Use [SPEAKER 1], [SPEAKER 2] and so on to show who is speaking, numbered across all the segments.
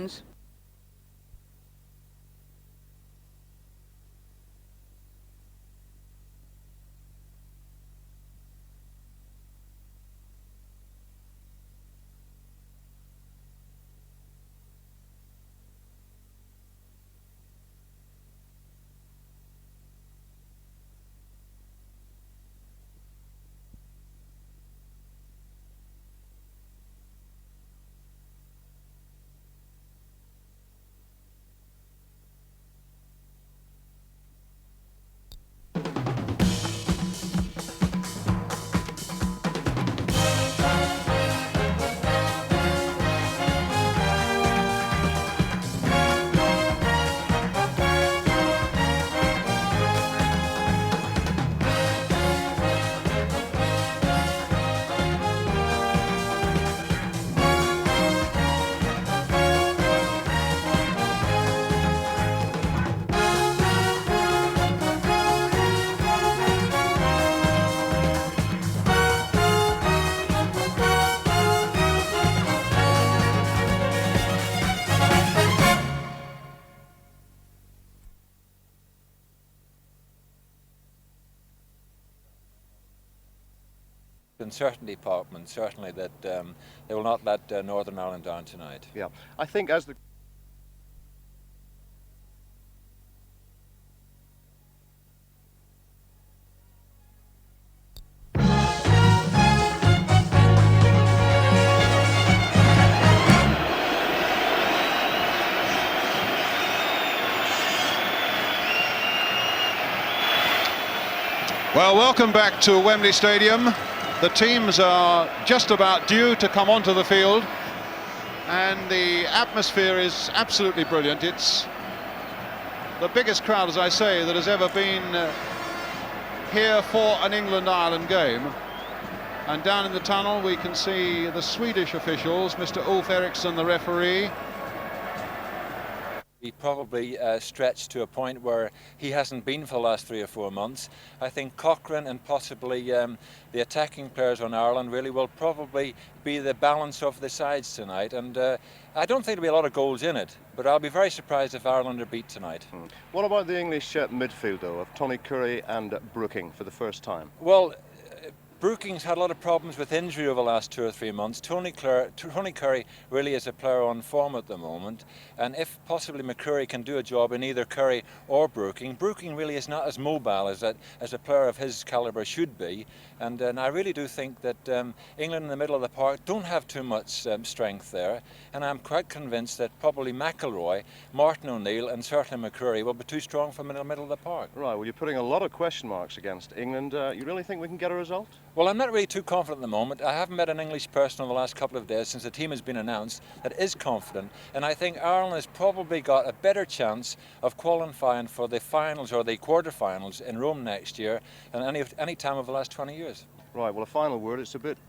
[SPEAKER 1] seconds.
[SPEAKER 2] In certain departments, certainly that they will not let Northern Ireland down tonight.
[SPEAKER 3] Yeah, I think as the
[SPEAKER 4] Well, welcome back to Wembley Stadium. The teams are just about due to come onto the field, and the atmosphere is absolutely brilliant. It's the biggest crowd, as I say, that has ever been here for an England-Ireland game. And down in the tunnel we can see the Swedish officials, Mr. Ulf Eriksson, the referee.
[SPEAKER 2] He probably stretched to a point where he hasn't been for the last 3 or 4 months. I think Cochrane and possibly the attacking players on Ireland really will probably be the balance of the sides tonight, and I don't think there'll be a lot of goals in it, but I'll be very surprised if Ireland are beat tonight.
[SPEAKER 3] What about the English midfield, though, of Tony Currie and Brooking for the first time?
[SPEAKER 2] Well, Brooking's had a lot of problems with injury over the last 2 or 3 months. Tony Currie really is a player on form at the moment, and if possibly McCreery can do a job in either Currie or Brooking really is not as mobile as a player of his calibre should be, and I really do think that England in the middle of the park don't have too much strength there, and I'm quite convinced that probably Mcllroy, Martin O'Neill and certainly McCreery will be too strong for the middle of the park.
[SPEAKER 3] Right, well, you're putting a lot of question marks against England. You really think we can get a result?
[SPEAKER 2] Well, I'm not really too confident at the moment. I haven't met an English person in the last couple of days since the team has been announced that is confident, and I think Ireland has probably got a better chance of qualifying for the finals or the quarter-finals in Rome next year than any time over the last 20 years.
[SPEAKER 3] Right, well, a final word. It's a bit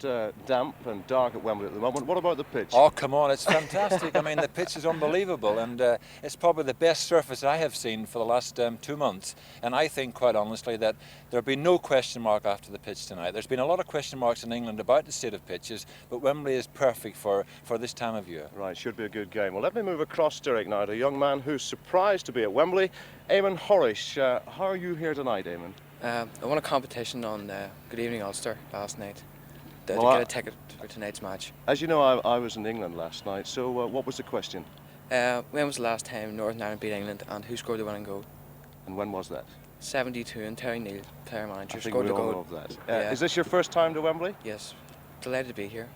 [SPEAKER 3] damp and dark at Wembley at the moment. What about the pitch?
[SPEAKER 2] Oh, come on, it's fantastic. I mean, the pitch is unbelievable, and it's probably the best surface I have seen for the last 2 months. And I think, quite honestly, that there'll be no question mark after the pitch tonight. There's been a lot of question marks in England about the state of pitches, but Wembley is perfect for this time of year.
[SPEAKER 3] Right, should be a good game. Well, let me move across, Derek, now to a young man who's surprised to be at Wembley, Eamon Horish. How are you here tonight, Eamon?
[SPEAKER 5] I won a competition on Good Evening Ulster last night to
[SPEAKER 3] Well,
[SPEAKER 5] get a ticket for tonight's match.
[SPEAKER 3] As you know, I was in England last night, so what was the question?
[SPEAKER 5] When was the last time Northern Ireland beat England, and who scored the winning goal?
[SPEAKER 3] And when was that?
[SPEAKER 5] 72, and Terry Neal, player manager,
[SPEAKER 3] I think
[SPEAKER 5] scored
[SPEAKER 3] we
[SPEAKER 5] the
[SPEAKER 3] all
[SPEAKER 5] goal.
[SPEAKER 3] know of that.
[SPEAKER 5] Yeah.
[SPEAKER 3] Is this your first time to Wembley?
[SPEAKER 5] Yes, delighted to be here.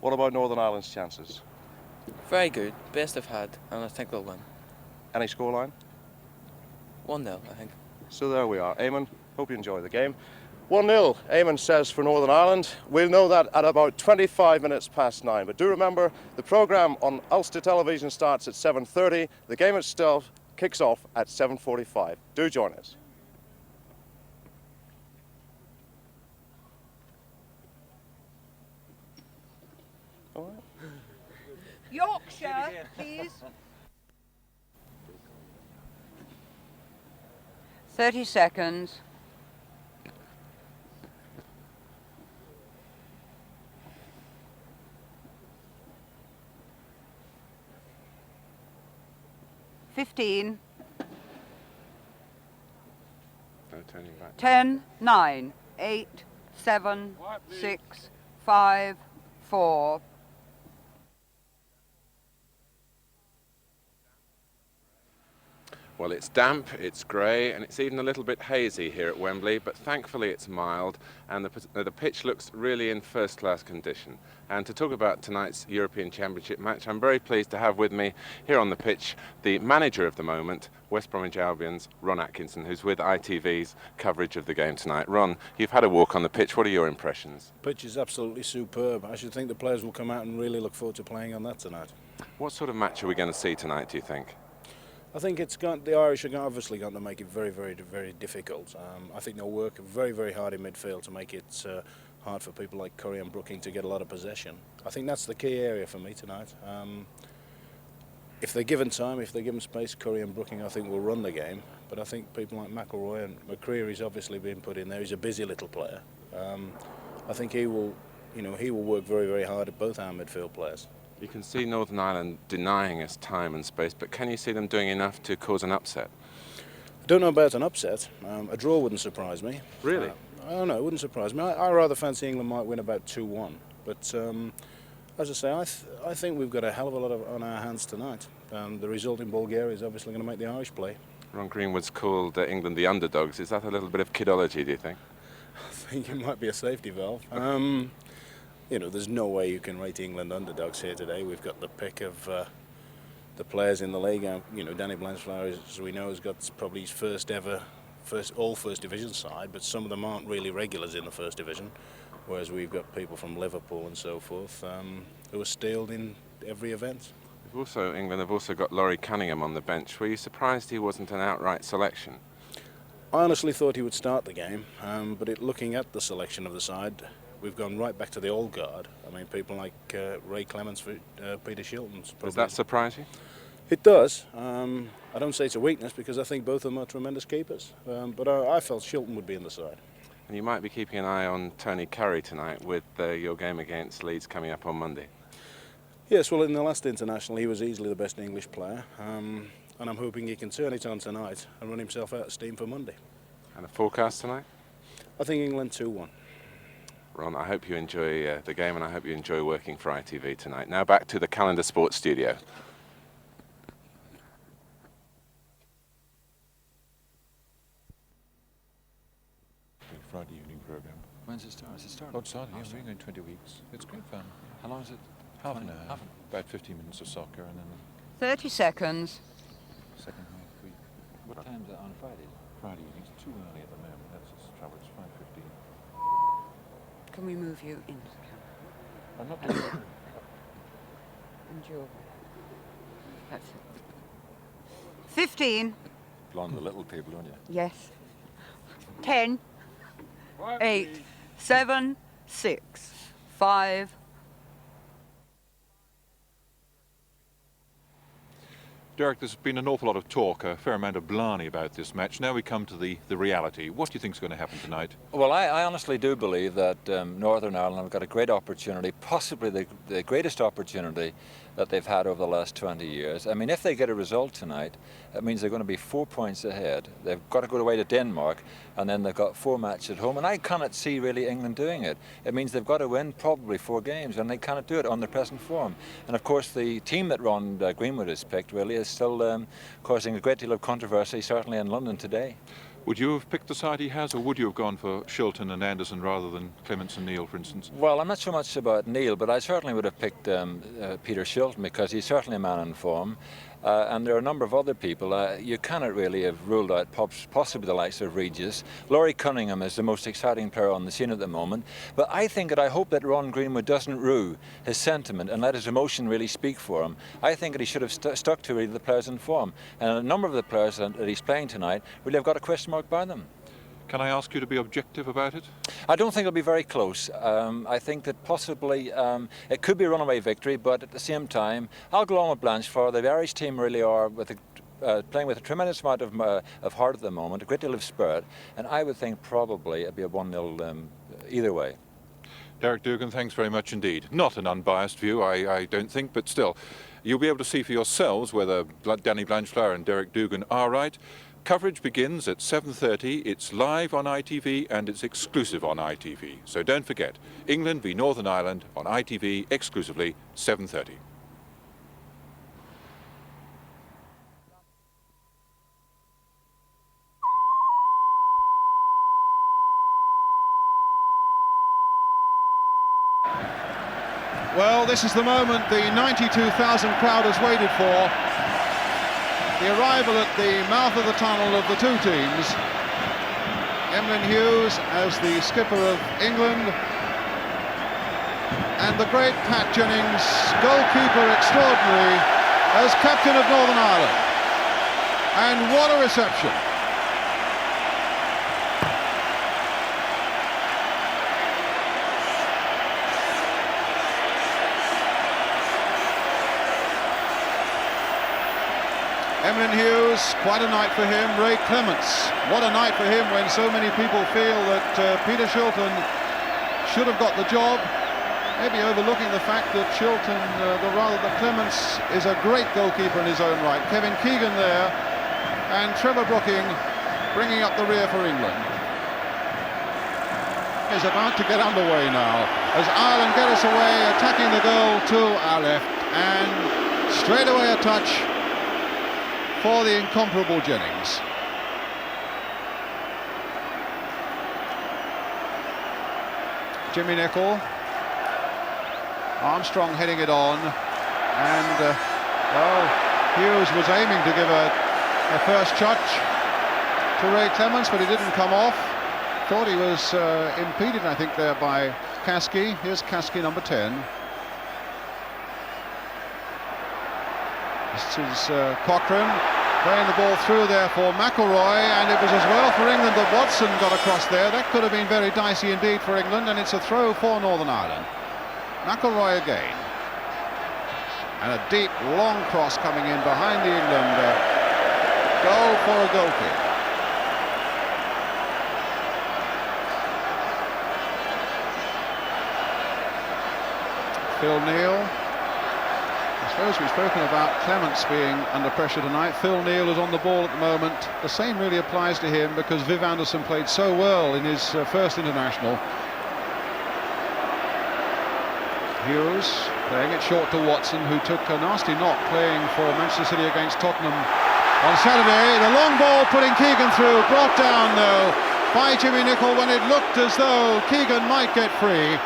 [SPEAKER 3] What about Northern Ireland's chances?
[SPEAKER 5] Very good, best I've had, and I think we'll win.
[SPEAKER 3] Any scoreline?
[SPEAKER 5] 1-0, I think.
[SPEAKER 3] So there we are. Eamon, hope you enjoy the game. 1-0, Eamon says, for Northern Ireland. We'll know that at about 25 minutes past 9. But do remember, the programme on Ulster Television starts at 7:30. The game itself kicks off at 7:45. Do join us. All right.
[SPEAKER 1] Yorkshire, please. 30 seconds. 15,
[SPEAKER 6] No turning back.
[SPEAKER 1] 10, 9, 8, 7, 6, 5, 4.
[SPEAKER 6] Well, it's damp, it's grey, and it's even a little bit hazy here at Wembley, but thankfully it's mild, and the pitch looks really in first-class condition. And to talk about tonight's European Championship match, I'm very pleased to have with me here on the pitch the manager of the moment, West Bromwich Albion's Ron Atkinson, who's with ITV's coverage of the game tonight. Ron, you've had a walk on the pitch. What are your impressions?
[SPEAKER 7] The pitch is absolutely superb. I should think the players will come out and really look forward to playing on that tonight.
[SPEAKER 6] What sort of match are we going to see tonight, do you think?
[SPEAKER 7] I think the Irish are obviously going to make it very, very, very difficult. I think they'll work very, very hard in midfield to make it hard for people like Currie and Brooking to get a lot of possession. I think that's the key area for me tonight. If they're given time, if they're given space, Currie and Brooking, I think, will run the game. But I think people like McElroy and McCreery's obviously been put in there. He's a busy little player. I think he will work very, very hard at both our midfield players.
[SPEAKER 6] You can see Northern Ireland denying us time and space, but can you see them doing enough to cause an upset?
[SPEAKER 7] I don't know about an upset. A draw wouldn't surprise me.
[SPEAKER 6] Really?
[SPEAKER 7] I don't know, it wouldn't surprise me. I rather fancy England might win about 2-1. But as I say, I think we've got a hell of a lot on our hands tonight. The result in Bulgaria is obviously going to make the Irish play.
[SPEAKER 6] Ron Greenwood's called England the underdogs. Is that a little bit of kidology, do you think?
[SPEAKER 7] I think it might be a safety valve. You know, there's no way you can rate England underdogs here today. We've got the pick of the players in the league. You know, Danny Blanchflower, as we know, has got probably his first division side, but some of them aren't really regulars in the first division, whereas we've got people from Liverpool and so forth who are steeled in every event.
[SPEAKER 6] England have also got Laurie Cunningham on the bench. Were you surprised he wasn't an outright selection?
[SPEAKER 7] I honestly thought he would start the game, but looking at the selection of the side, we've gone right back to the old guard. I mean, people like Ray Clemence, Peter Shilton's.
[SPEAKER 6] Does that surprise you?
[SPEAKER 7] It does. I don't say it's a weakness because I think both of them are tremendous keepers. But I felt Shilton would be in the side.
[SPEAKER 6] And you might be keeping an eye on Tony Currie tonight with your game against Leeds coming up on Monday.
[SPEAKER 7] Yes, well, in the last international, he was easily the best English player. And I'm hoping he can turn it on tonight and run himself out of steam for Monday.
[SPEAKER 6] And a forecast tonight?
[SPEAKER 7] I think England 2-1.
[SPEAKER 6] Ron, I hope you enjoy the game and I hope you enjoy working for ITV tonight. Now back to the Calendar Sports studio.
[SPEAKER 8] Friday evening programme.
[SPEAKER 2] When's it start? Is it start?
[SPEAKER 8] Oh, it's starting, yeah, we're going 20 weeks. It's great fun.
[SPEAKER 2] How long is it?
[SPEAKER 8] Half an hour. About 15 minutes of soccer and then
[SPEAKER 1] 30 seconds.
[SPEAKER 8] the second half week.
[SPEAKER 2] What time is it on Friday?
[SPEAKER 8] Friday evening's too early at the moment. That's just trouble. It's 5:15.
[SPEAKER 1] Can we move you into the camera?
[SPEAKER 8] I'm not doing that.
[SPEAKER 1] And your... That's it. 15.
[SPEAKER 2] Blonde the little people, don't you?
[SPEAKER 1] Yes. 10, 8, 7, 6, 5.
[SPEAKER 8] Derek, there's been an awful lot of talk, a fair amount of blarney about this match. Now we come to the reality. What do you think is going to happen tonight?
[SPEAKER 2] Well, I honestly do believe that Northern Ireland have got a great opportunity, possibly the greatest opportunity that they've had over the last 20 years. I mean, if they get a result tonight, it means they're going to be 4 points ahead. They've got to go away to Denmark, and then they've got 4 matches at home, and I cannot see really England doing it. It means they've got to win probably 4 games, and they cannot do it on their present form. And of course, the team that Ron Greenwood has picked really is still causing a great deal of controversy, certainly in London today.
[SPEAKER 8] Would you have picked the side he has, or would you have gone for Shilton and Anderson rather than Clemence and Neal, for instance?
[SPEAKER 2] Well, I'm not so much about Neill, but I certainly would have picked Peter Shilton because he's certainly a man in form. And there are a number of other people. You cannot really have ruled out possibly the likes of Regis. Laurie Cunningham is the most exciting player on the scene at the moment. But I hope that Ron Greenwood doesn't rue his sentiment and let his emotion really speak for him. I think that he should have stuck to really the players in form. And a number of the players that he's playing tonight really have got a question mark by them.
[SPEAKER 8] Can I ask you to be objective about it?
[SPEAKER 2] I don't think it'll be very close. I think that possibly it could be a runaway victory, but at the same time, I'll go along with Blanchford. The Irish team really are playing with a tremendous amount of heart at the moment, a great deal of spirit, and I would think probably it'd be a 1-0 either way.
[SPEAKER 8] Derek Dugan, thanks very much indeed. Not an unbiased view, I don't think, but still, you'll be able to see for yourselves whether Danny Blanchflower and Derek Dugan are right. Coverage begins at 7:30, it's live on ITV and it's exclusive on ITV. So don't forget, England v Northern Ireland on ITV exclusively, 7:30.
[SPEAKER 4] Well, this is the moment the 92,000 crowd has waited for. The arrival at the mouth of the tunnel of the two teams. Hughes as the skipper of England, and the great Pat Jennings, goalkeeper extraordinary, as captain of Northern Ireland. And what a reception. Hughes, quite a night for him. Ray Clemence, what a night for him when so many people feel that Peter Shilton should have got the job. Maybe overlooking the fact that Shilton, that Clemence is a great goalkeeper in his own right. Kevin Keegan there, and Trevor Brooking bringing up the rear for England. Is about to get underway now as Ireland get us away, attacking the goal to our left, and straight away a touch for the incomparable Jennings. Jimmy Nicholl, Armstrong heading it on, and well, Hughes was aiming to give a first touch to Ray Clemence, but he didn't come off. Thought he was impeded, I think, there by Caskey. Here's Caskey, number 10. This is Cochrane playing the ball through there for McElroy, and it was as well for England that Watson got across there. That could have been very dicey indeed for England, and it's a throw for Northern Ireland. McElroy again, and a deep long cross coming in behind the England goal for a goal kick. Phil Neill. I suppose we've spoken about Clemence being under pressure tonight. Phil Neill is on the ball at the moment. The same really applies to him because Viv Anderson played so well in his first international. Hughes playing it short to Watson, who took a nasty knock playing for Manchester City against Tottenham on Saturday. The long ball putting Keegan through, brought down though by Jimmy Nicholl when it looked as though Keegan might get free.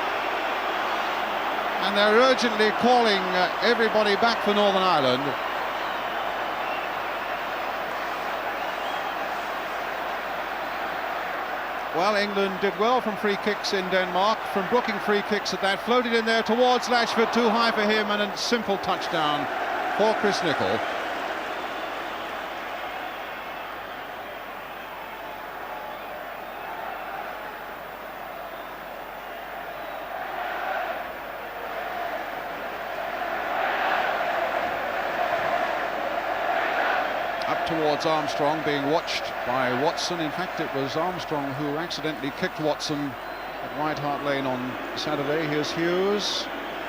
[SPEAKER 4] And they're urgently calling everybody back for Northern Ireland. Well, England did well from free kicks in Denmark, from Brooking free kicks at that, floated in there towards Latchford, too high for him, and a simple touchdown for Chris Nicholl. Towards Armstrong, being watched by Watson. In fact, it was Armstrong who accidentally kicked Watson at White Hart Lane on Saturday. Here's Hughes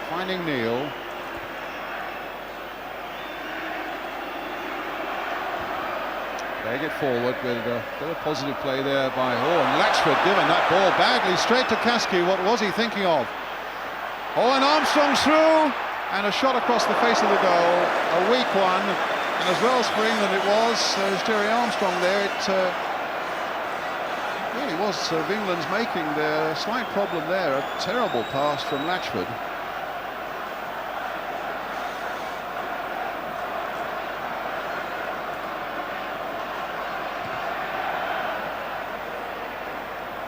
[SPEAKER 4] finding Neill. Playing it forward with a bit of positive play there by and Latchford given that ball badly straight to Caskey. What was he thinking of? And Armstrong's through, and a shot across the face of the goal, a weak one. And as well as for England it was, there's Jerry Armstrong there, it really was of England's making. There, a slight problem there, a terrible pass from Latchford.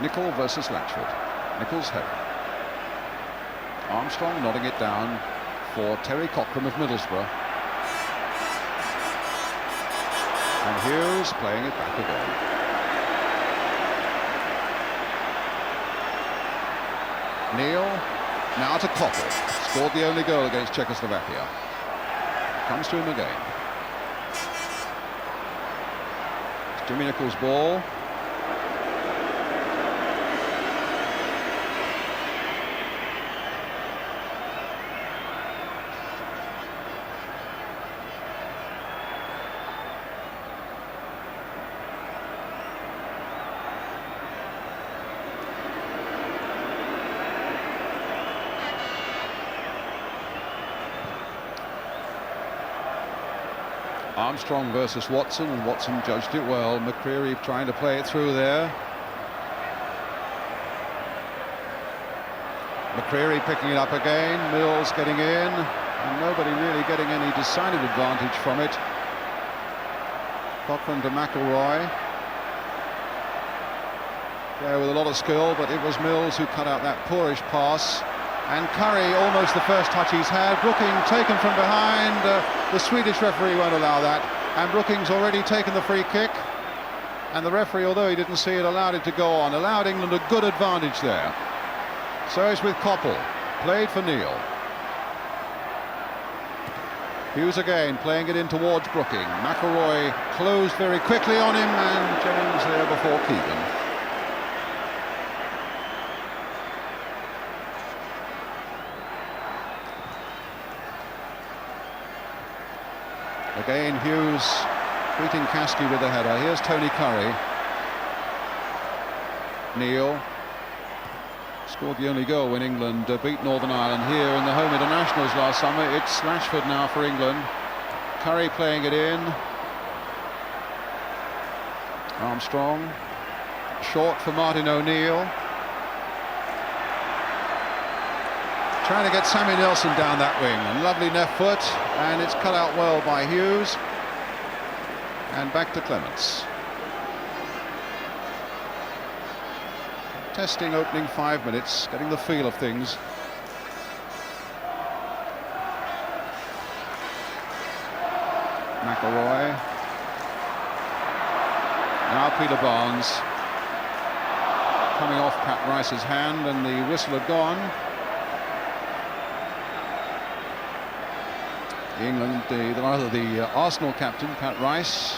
[SPEAKER 4] Nicholl versus Latchford. Nicholl's header. Armstrong nodding it down for Terry Cochrane of Middlesbrough. And Hughes playing it back again. Neill now to Coppell. Scored the only goal against Czechoslovakia. Comes to him again. It's Jimmy Nicholl's ball. Armstrong versus Watson, and Watson judged it well. McCreery trying to play it through there. McCreery picking it up again. Mills getting in, and nobody really getting any decided advantage from it. Cochrane to Mcllroy. Yeah, with a lot of skill, but it was Mills who cut out that poorish pass. And Currie, almost the first touch he's had. Brooking taken from behind. The Swedish referee won't allow that. And Brooking's already taken the free kick. And the referee, although he didn't see it, allowed it to go on. Allowed England a good advantage there. So it's with Coppell. Played for Neill. Hughes again, playing it in towards Brooking. Mcllroy closed very quickly on him, and Jennings there before Keegan. Again, Hughes beating Caskey with the header. Here's Tony Currie. Neal scored the only goal when England beat Northern Ireland here in the home internationals last summer. It's Latchford now for England. Currie playing it in. Armstrong. Short for Martin O'Neill. Trying to get Sammy Nelson down that wing, and lovely left foot, and it's cut out well by Hughes. And back to Clemence. Testing opening 5 minutes, getting the feel of things. Mcllroy. Now Peter Barnes. Coming off Pat Rice's hand, and the whistle had gone. England, the Arsenal captain, Pat Rice.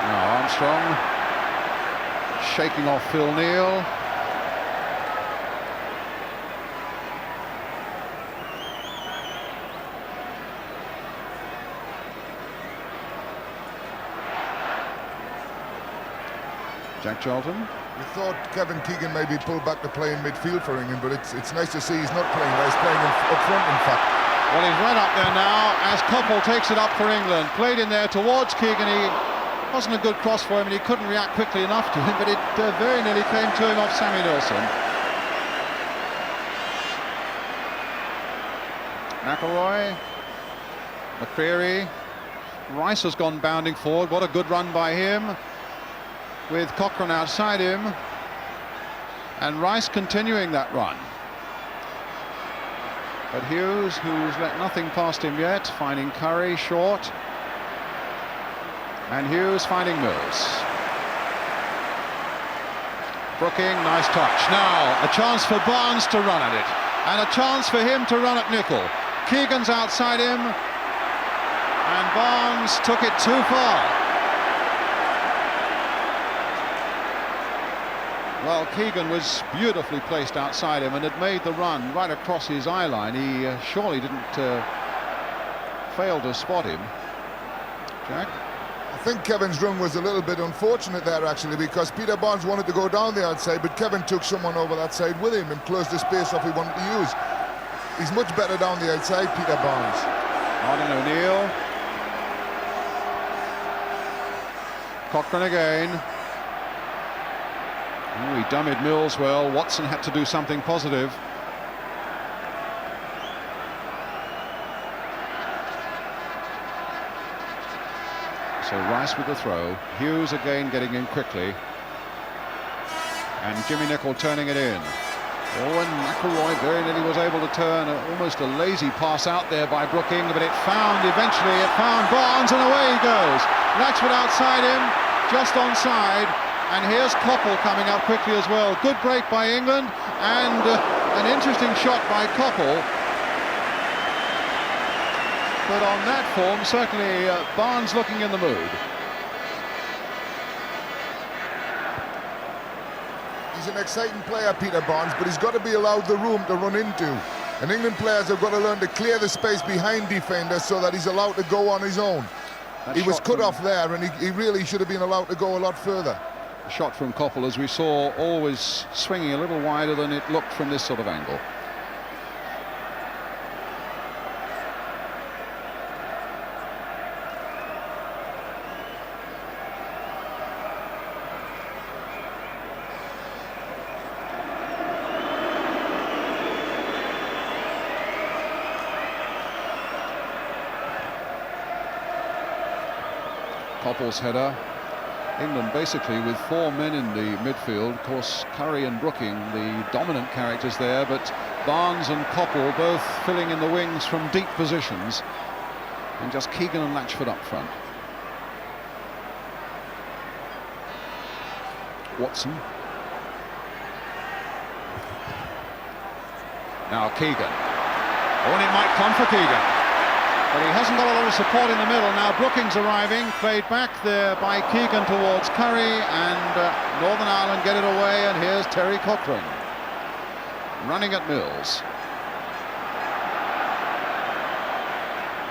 [SPEAKER 4] Now Armstrong shaking off Phil Neill. Jack Charlton.
[SPEAKER 9] We thought Kevin Keegan maybe pulled back to play in midfield for England, but it's nice to see he's not playing there. He's playing up front, in fact.
[SPEAKER 4] Well, he's right up there now as Coppell takes it up for England. Played in there towards Keegan. He wasn't a good cross for him, and he couldn't react quickly enough to him, but it very nearly came to him off Sammy Nelson. McElroy, McCreery. Rice has gone bounding forward. What a good run by him, with Cochrane outside him, and Rice continuing that run. But Hughes, who's let nothing past him yet, finding Currie short, and Hughes finding Mills. Brooking, nice touch. Now a chance for Barnes to run at it, and a chance for him to run at Nicholl. Keegan's outside him, and Barnes took it too far. Well, Keegan was beautifully placed outside him and had made the run right across his eye line. He surely didn't fail to spot him. Jack?
[SPEAKER 9] I think Kevin's run was a little bit unfortunate there, actually, because Peter Barnes wanted to go down the outside, but Kevin took someone over that side with him and closed the space off he wanted to use. He's much better down the outside, Peter Barnes.
[SPEAKER 4] Martin O'Neill. Cochrane again. Oh, he dummied Mills well. Watson had to do something positive. So Rice with the throw. Hughes again getting in quickly. And Jimmy Nicholl turning it in. Oh, and Mcllroy very nearly was able to turn almost a lazy pass out there by Brooking, but eventually it found Barnes, and away he goes. Latchford outside him, just onside. And here's Coppell coming up quickly as well. Good break by England, and an interesting shot by Coppell. But on that form, certainly Barnes looking in the mood.
[SPEAKER 9] He's an exciting player, Peter Barnes, but he's got to be allowed the room to run into. And England players have got to learn to clear the space behind defenders so that he's allowed to go on his own. He was cut off there, and he really should have been allowed to go a lot further.
[SPEAKER 4] shot from Coppell, as we saw, always swinging a little wider than it looked from this sort of angle. Coppell's header. England basically with 4 men in the midfield. Of course, Currie and Brooking, the dominant characters there, but Barnes and Coppell both filling in the wings from deep positions, and just Keegan and Latchford up front. Watson. Now Keegan. Oh, and it might come for Keegan. But he hasn't got a lot of support in the middle. Now Brooking's arriving, played back there by Keegan towards Currie, and Northern Ireland get it away, and here's Terry Cochrane running at Mills.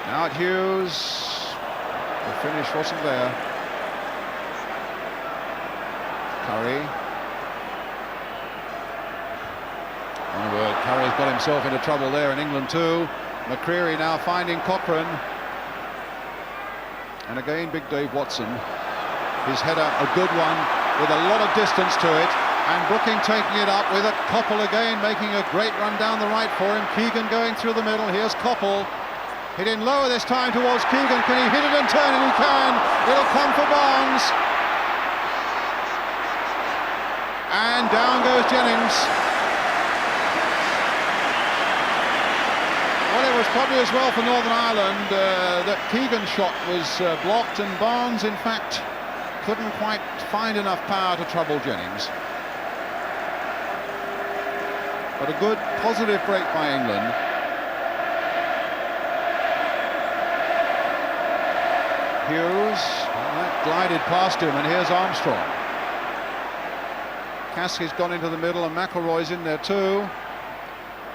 [SPEAKER 4] Now at Hughes. The finish wasn't there. Currie. My word, Currie's got himself into trouble there in England too. McCreery now finding Cochrane, and again big Dave Watson, his header a good one with a lot of distance to it, and Brooking taking it up with a Coppell again making a great run down the right for him. Keegan going through the middle. Here's Coppell hitting lower this time towards Keegan. Can he hit it and turn it? He can. It'll come for Barnes, and down goes Jennings. Well, it was probably as well for Northern Ireland that Keegan's shot was blocked, and Barnes, in fact, couldn't quite find enough power to trouble Jennings. But a good, positive break by England. Hughes, that glided past him, and here's Armstrong. Caskey's gone into the middle, and Mcllroy's in there too.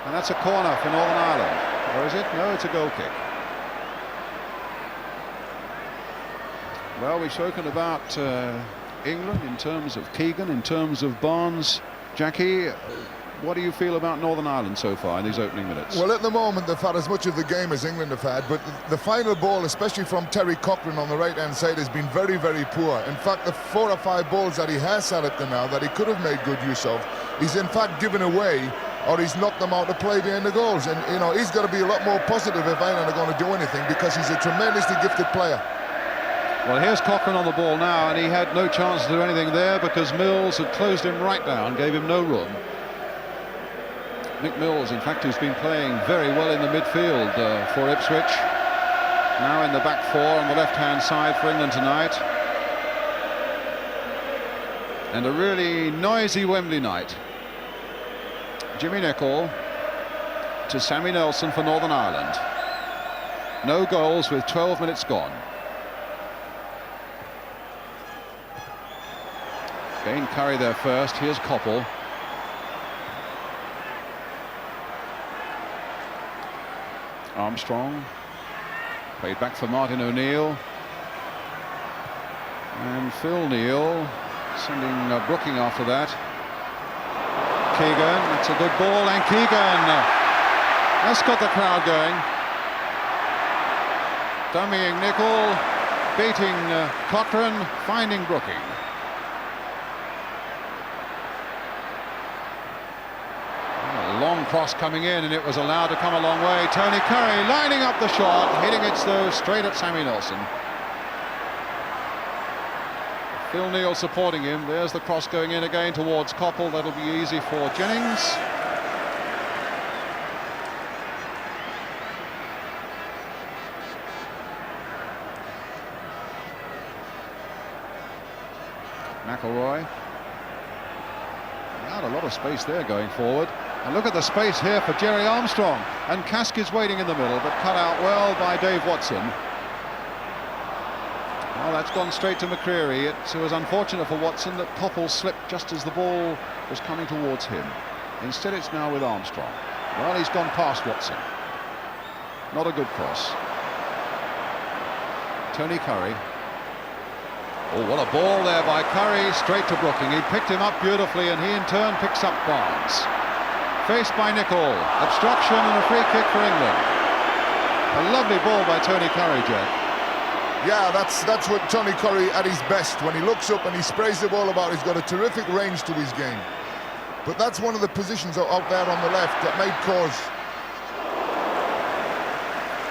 [SPEAKER 4] And that's a corner for Northern Ireland. Or is it? No, it's a goal kick. Well, we've spoken about England in terms of Keegan, in terms of Barnes. Jackie, what do you feel about Northern Ireland so far in these opening minutes?
[SPEAKER 9] Well, at the moment they've had as much of the game as England have had, but the final ball, especially from Terry Cochrane on the right-hand side, has been very, very poor. In fact, the 4 or 5 balls that he has had up to now that he could have made good use of, he's in fact given away, or he's knocked them out to play behind the goals. And, you know, he's got to be a lot more positive if Ireland are going to do anything, because he's a tremendously gifted player.
[SPEAKER 4] Well, here's Cochrane on the ball now, and he had no chance to do anything there because Mills had closed him right down, gave him no room. Nick Mills, in fact, who's been playing very well in the midfield for Ipswich. Now in the back 4 on the left-hand side for England tonight. And a really noisy Wembley night. Jimmy Nicholl to Sammy Nelson for Northern Ireland. No goals with 12 minutes gone. Again, Currie there first. Here's Coppell. Armstrong played back for Martin O'Neill, and Phil Neill sending Brooking after that. Keegan, that's a good ball, and Keegan, that's got the crowd going. Dummying Nicholl, beating Cochrane, finding Brooking. Long cross coming in, and it was allowed to come a long way. Tony Currie lining up the shot, hitting it though straight at Sammy Nelson. Phil Neill supporting him. There's the cross going in again towards Coppell. That'll be easy for Jennings. Mcllroy. He had a lot of space there going forward. And look at the space here for Jerry Armstrong. And Caskey's waiting in the middle, but cut out well by Dave Watson. Well, that's gone straight to McCreery. It was unfortunate for Watson that Coppell slipped just as the ball was coming towards him. Instead, it's now with Armstrong. Well, he's gone past Watson. Not a good cross. Tony Currie. Oh, what a ball there by Currie, straight to Brooking. He picked him up beautifully, and he in turn picks up Barnes. Faced by Nicholl, obstruction and a free kick for England. A lovely ball by Tony Currie, Jack.
[SPEAKER 9] Yeah, that's what Tony Currie at his best. When he looks up and he sprays the ball about, he's got a terrific range to his game. But that's one of the positions out there on the left that may cause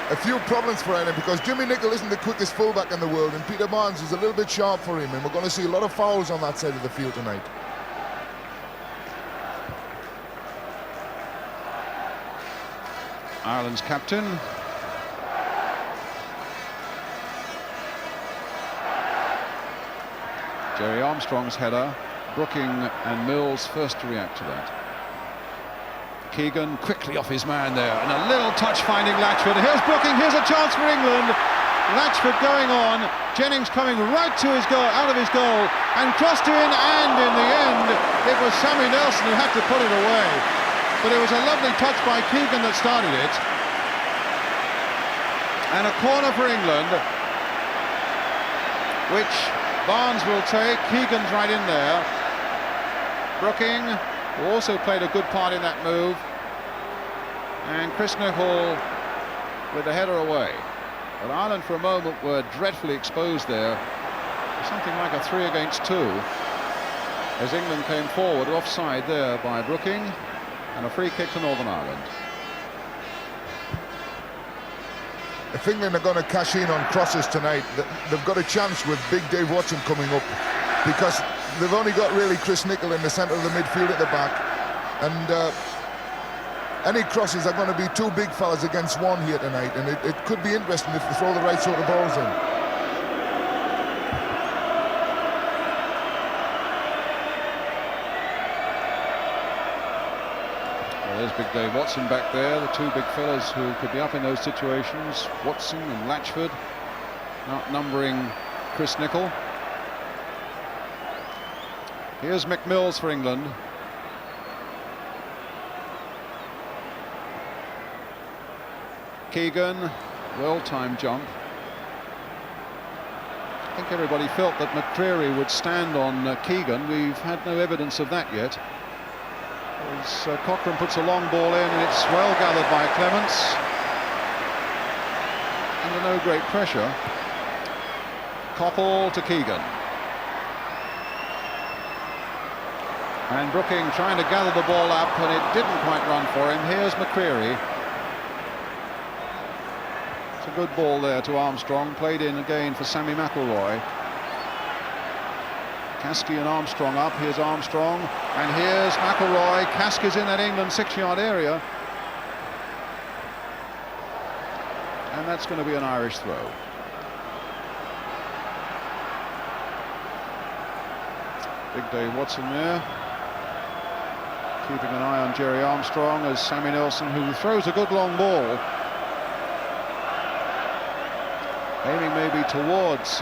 [SPEAKER 9] a few problems for Ireland, because Jimmy Nicholl isn't the quickest fullback in the world, and Peter Barnes is a little bit sharp for him, and we're going to see a lot of fouls on that side of the field tonight.
[SPEAKER 4] Ireland's captain. Jerry Armstrong's header. Brooking and Mills first to react to that. Keegan quickly off his man there, and a little touch finding Latchford. Here's Brooking, here's a chance for England. Latchford going on, Jennings coming right to his goal, out of his goal, and crossed in, and in the end it was Sammy Nelson who had to put it away. But it was a lovely touch by Keegan that started it. And a corner for England, which Barnes will take. Keegan's right in there. Brooking, who also played a good part in that move, and Nicholl with the header away. But Ireland for a moment were dreadfully exposed there, something like a 3 against 2, as England came forward, offside there by Brooking, and a free kick to Northern Ireland.
[SPEAKER 9] If England are going to cash in on crosses tonight, they've got a chance with Big Dave Watson coming up, because they've only got really Chris Nicholl in the centre of the midfield at the back, and any crosses are going to be 2 big fellas against 1 here tonight, and it could be interesting if they throw the right sort of balls in.
[SPEAKER 4] Well, there's Big Dave Watson back there, the 2 big fellas who could be up in those situations. Watson and Latchford outnumbering Chris Nicholl. Here's McMills for England. Keegan, well-timed jump. I think everybody felt that McCreery would stand on Keegan. We've had no evidence of that yet. As Cochrane puts a long ball in, and it's well gathered by Clemence. Under no great pressure. Coppell to Keegan. And Brooking trying to gather the ball up, and it didn't quite run for him. Here's McCreery. It's a good ball there to Armstrong, played in again for Sammy McElroy. Caskey and Armstrong up. Here's Armstrong, and here's McElroy. Caskey's in that England 6-yard area, and that's going to be an Irish throw. Big Dave Watson there, keeping an eye on Jerry Armstrong, as Sammy Nelson, who throws a good long ball, aiming maybe towards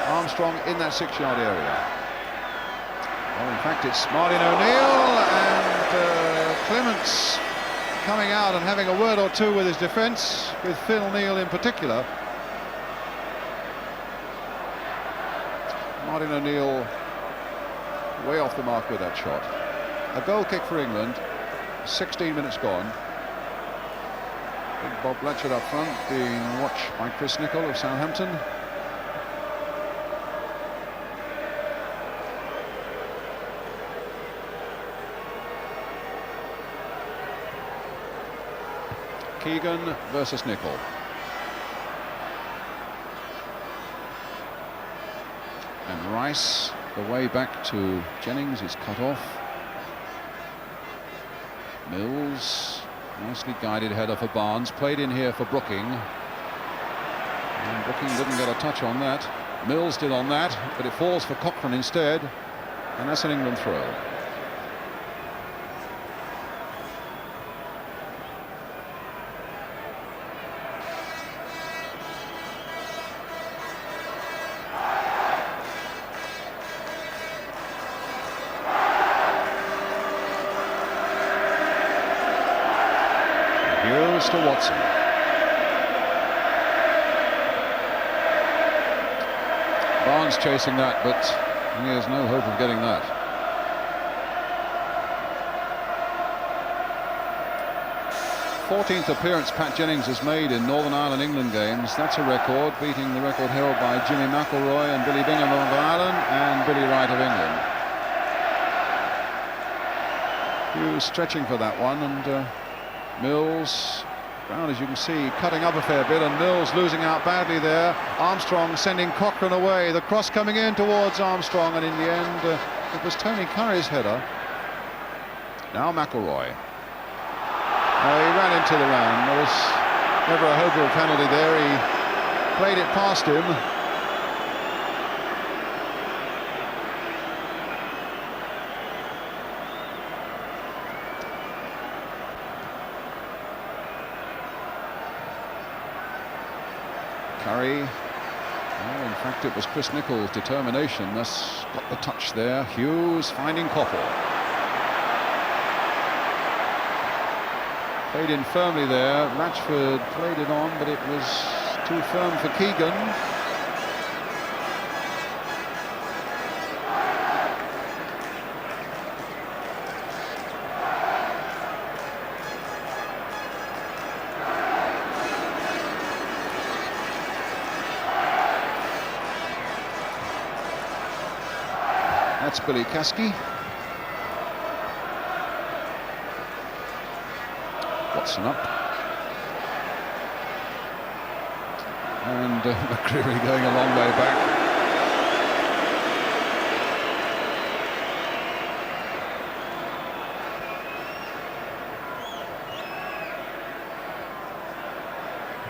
[SPEAKER 4] Armstrong in that 6-yard area. Well, in fact, it's Martin O'Neill and Clemence coming out and having a word or two with his defence, with Phil Neal in particular. Martin O'Neill way off the mark with that shot. A goal kick for England, 16 minutes gone. Big Bob Latchford up front, being watched by Chris Nicholl of Southampton. Keegan versus Nicholl. And Rice, the way back to Jennings, is cut off. Mills, nicely guided header for Barnes, played in here for Brooking. And Brooking didn't get a touch on that. Mills did on that, but it falls for Cochrane instead, and that's an England throw. Hughes to Watson. Barnes Jennings chasing that, but he has no hope of getting that. 14th appearance Pat Jennings has made in Northern Ireland England games. That's a record, beating the record held by Jimmy McElroy and Billy Bingham of Ireland and Billy Wright of England. Hughes stretching for that one, and Mills, Brown, as you can see, cutting up a fair bit, and Mills losing out badly there. Armstrong sending Cochrane away. The cross coming in towards Armstrong, and in the end it was Tony Currie's header. Now McElroy. He ran into the man. There was never a hope of a penalty there. He played it past him. Currie. Well, in fact, it was Chris Nicholl's determination that's got the touch there. Hughes finding Coppell. Played in firmly there. Latchford played it on, but it was too firm for Keegan. That's Billy Caskey. Watson up. And McCreery going a long way back.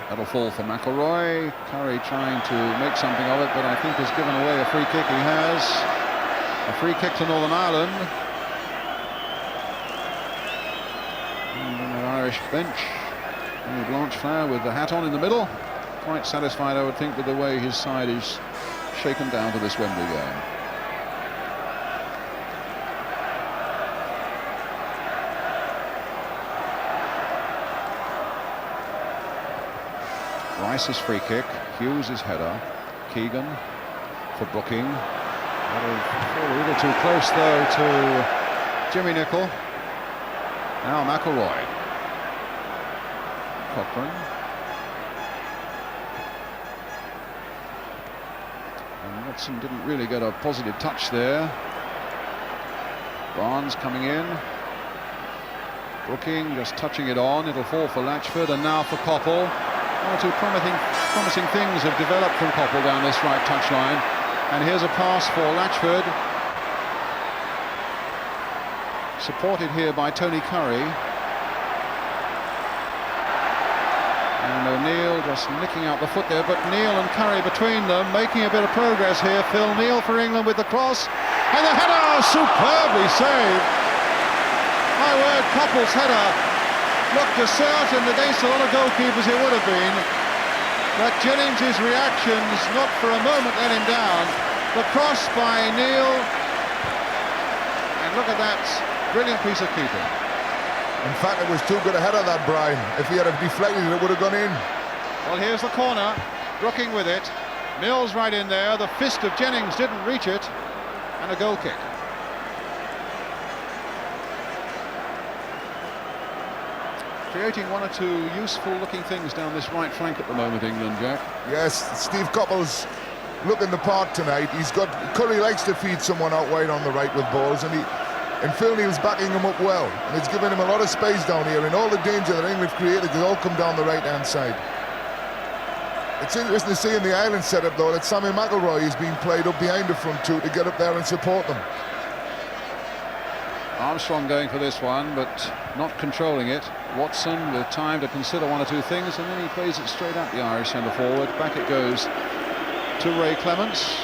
[SPEAKER 4] That'll fall for McElroy. Currie trying to make something of it, but I think has given away a free kick. He has. A free kick to Northern Ireland. Irish bench. Blanchflower with the hat on in the middle. Quite satisfied, I would think, with the way his side is shaken down to this Wembley game. Rice's free kick. Hughes' header. Keegan for Brooking. That'll fall a little too close, though, to Jimmy Nicholl. Now McElroy. Cochrane. And Watson didn't really get a positive touch there. Barnes coming in. Brooking just touching it on. It'll fall for Latchford, and now for Coppell. One or two promising things have developed from Coppell down this right touchline. And here's a pass for Latchford. Supported here by Tony Currie. And Neill just nicking out the foot there, but Neal and Currie between them making a bit of progress here. Phil Neill for England with the cross. And the header superbly saved. My word, Coppell's header looked as certain against a lot of goalkeepers it would have been. But Jennings' reactions not for a moment let him down. The cross by Neal, and look at that brilliant piece of keeping.
[SPEAKER 9] In fact, it was too good a header, that, Brian. If he had deflected it, it would have gone in.
[SPEAKER 4] Well, here's the corner. Brooking with it. Mills right in there. The fist of Jennings didn't reach it, and a goal kick. Creating one or two useful-looking things down this right flank at the moment, England, Jack.
[SPEAKER 9] Yes, Steve Coppell's looking the part tonight. Currie likes to feed someone out wide on the right with balls, and Phil Neal's backing him up well, and it's giving him a lot of space down here, and all the danger that England created has all come down the right-hand side. It's interesting to see in the Ireland setup, though, that Sammy McIlroy is being played up behind the front two to get up there and support them.
[SPEAKER 4] Armstrong going for this one, but not controlling it. Watson with time to consider one or two things, and then he plays it straight at the Irish centre forward. Back it goes to Ray Clemence.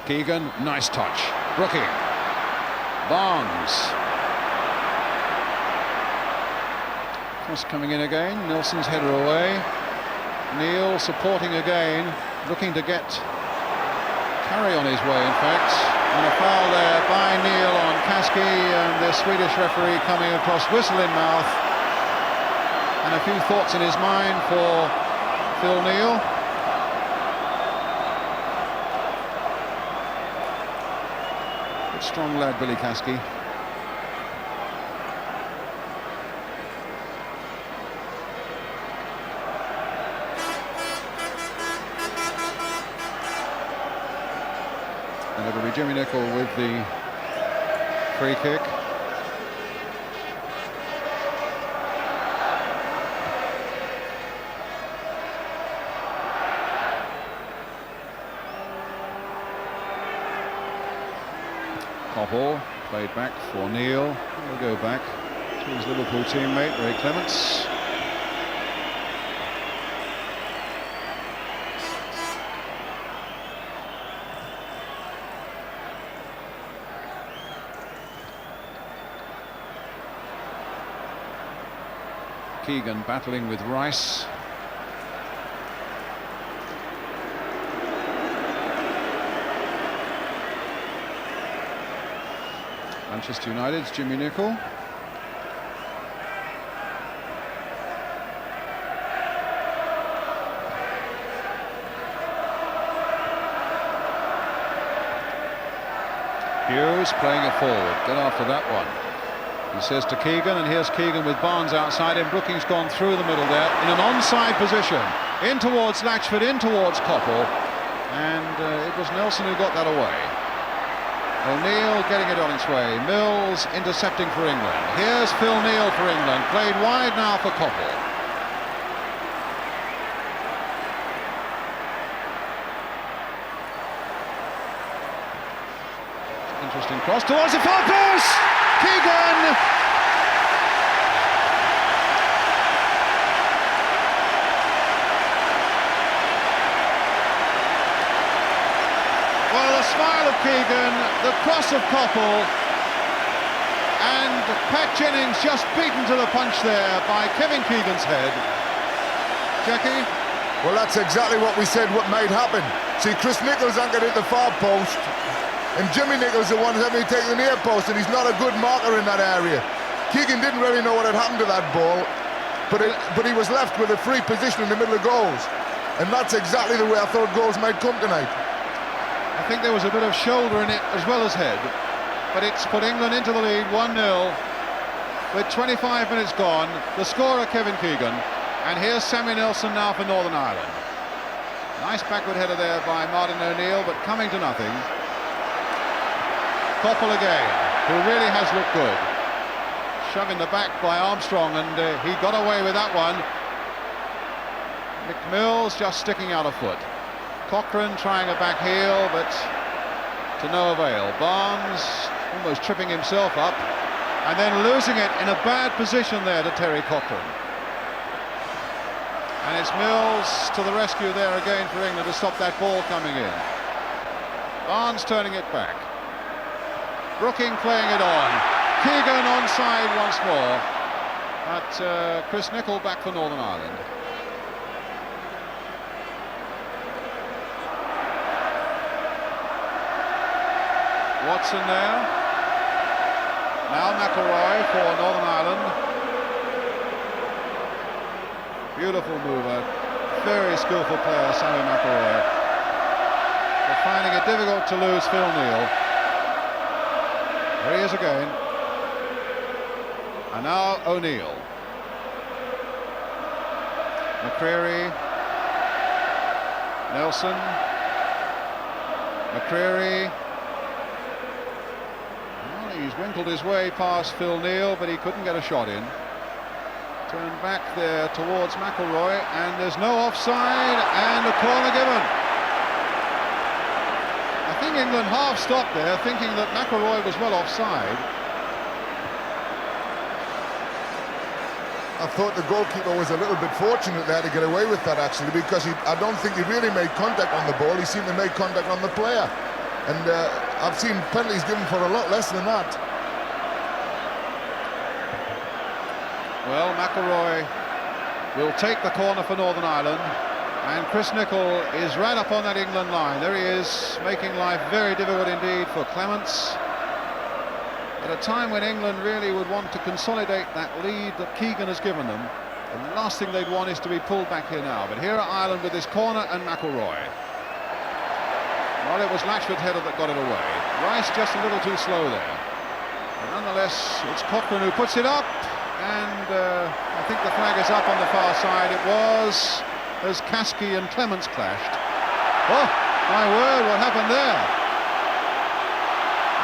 [SPEAKER 4] Keegan, nice touch. Brooking. Barnes. Cross coming in again. Nelson's header away. Neal supporting again, looking to get Currie on his way, in fact. And a foul there by Neal on Caskey, and the Swedish referee coming across, whistle in mouth. And a few thoughts in his mind for Phil Neill. Good strong lad, Billy Caskey. And it'll be Jimmy Nicholl with the free kick. Coppell played back for Neal. He'll go back to his Liverpool teammate, Clemence. Keegan battling with Rice. Manchester United's Jimmy Nicholl. Hughes playing it forward. Good after that one. He says to Keegan, and here's Keegan with Barnes outside him. Brooking's gone through the middle there in an onside position. In towards Latchford, in towards Coppell. And it was Nelson who got that away. O'Neill getting it on its way. Mills intercepting for England. Here's Phil Neill for England. Played wide now for Coppell. Interesting cross towards the far post. Keegan. Well, the smile of Keegan, the cross of Coppell, and Pat Jennings just beaten to the punch there by Kevin Keegan's head. Jackie?
[SPEAKER 9] Well, that's exactly what we said what might happen. See, Chris Nicholl's anchored at the far post, and Jimmy Nicholl's the one who's having to take the near post, and he's not a good marker in that area. Keegan didn't really know what had happened to that ball, but he was left with a free position in the middle of goals, and that's exactly the way I thought goals might come tonight.
[SPEAKER 4] I think there was a bit of shoulder in it as well as head, but it's put England into the lead 1-0 with 25 minutes gone. The scorer Kevin Keegan, and here's Sammy Nelson now for Northern Ireland. Nice backward header there by Martin O'Neill, but coming to nothing. Coppell again, who really has looked good. Shoving the back by Armstrong, and he got away with that one. McMills just sticking out a foot. Cochrane trying a back heel, but to no avail. Barnes almost tripping himself up, and then losing it in a bad position there to Terry Cochrane. And it's Mills to the rescue there again for England to stop that ball coming in. Barnes turning it back. Brooking playing it on. Keegan onside once more. But Chris Nicholl back for Northern Ireland. Watson there. Now Mcllroy for Northern Ireland. Beautiful mover. Very skillful player, Sammy Mcllroy. But finding it difficult to lose Phil Neill. There he is again. And now O'Neill. McCreery. Nelson. McCreery. He's wrinkled his way past Phil Neill, but he couldn't get a shot in. Turned back there towards Mcllroy, and there's no offside, and a corner given. I think England half stopped there, thinking that Mcllroy was well offside.
[SPEAKER 9] I thought the goalkeeper was a little bit fortunate there to get away with that, actually, because I don't think he really made contact on the ball. He seemed to make contact on the player. And I've seen penalties given for a lot less than that. Well,
[SPEAKER 4] Mcllroy will take the corner for Northern Ireland. And Chris Nicholl is right up on that England line. There he is, making life very difficult indeed for Clemence. At a time when England really would want to consolidate that lead that Keegan has given them, the last thing they'd want is to be pulled back here now. But here are Ireland with this corner and McElroy. Well, it was Latchford header that got it away. Rice just a little too slow there. But nonetheless, it's Cochrane who puts it up, and I think the flag is up on the far side. It was as Caskey and Clemence clashed. Oh, my word, what happened there?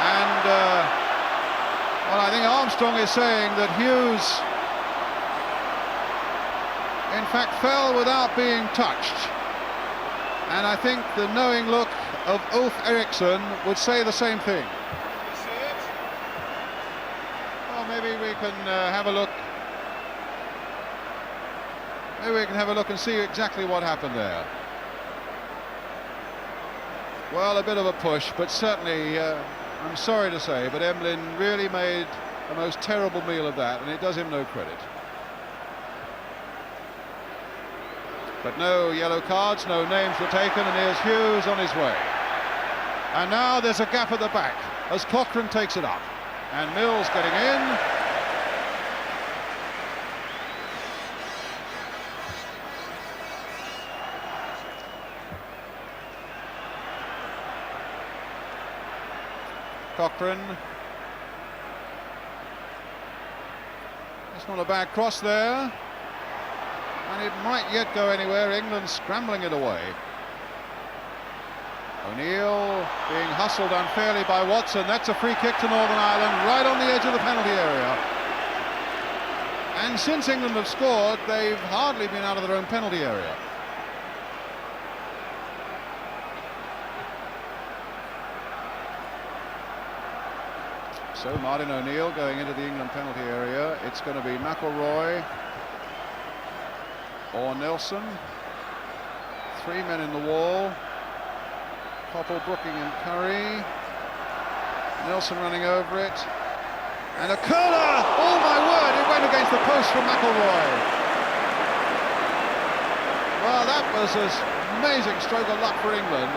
[SPEAKER 4] And, well, I think Armstrong is saying that Hughes, in fact, fell without being touched. And I think the knowing look of Ulf Eriksson would say the same thing. You see it? Well, maybe we can have a look. Maybe we can have a look and see exactly what happened there. Well, a bit of a push, but certainly, I'm sorry to say, but Emlyn really made the most terrible meal of that, and it does him no credit. But no yellow cards, no names were taken, and here's Hughes on his way. And now there's a gap at the back as Cochrane takes it up. And Mills getting in. Cochrane. It's not a bad cross there. And it might yet go anywhere. England scrambling it away. O'Neill being hustled unfairly by Watson. That's a free kick to Northern Ireland, right on the edge of the penalty area. And since England have scored, they've hardly been out of their own penalty area. So Martin O'Neill going into the England penalty area. It's going to be McElroy or Nelson. 3 men in the wall. Coppell, Brooking and Currie. Nelson running over it. And a curler! Oh my word, it went against the post from McElroy. Well, that was an amazing stroke of luck for England.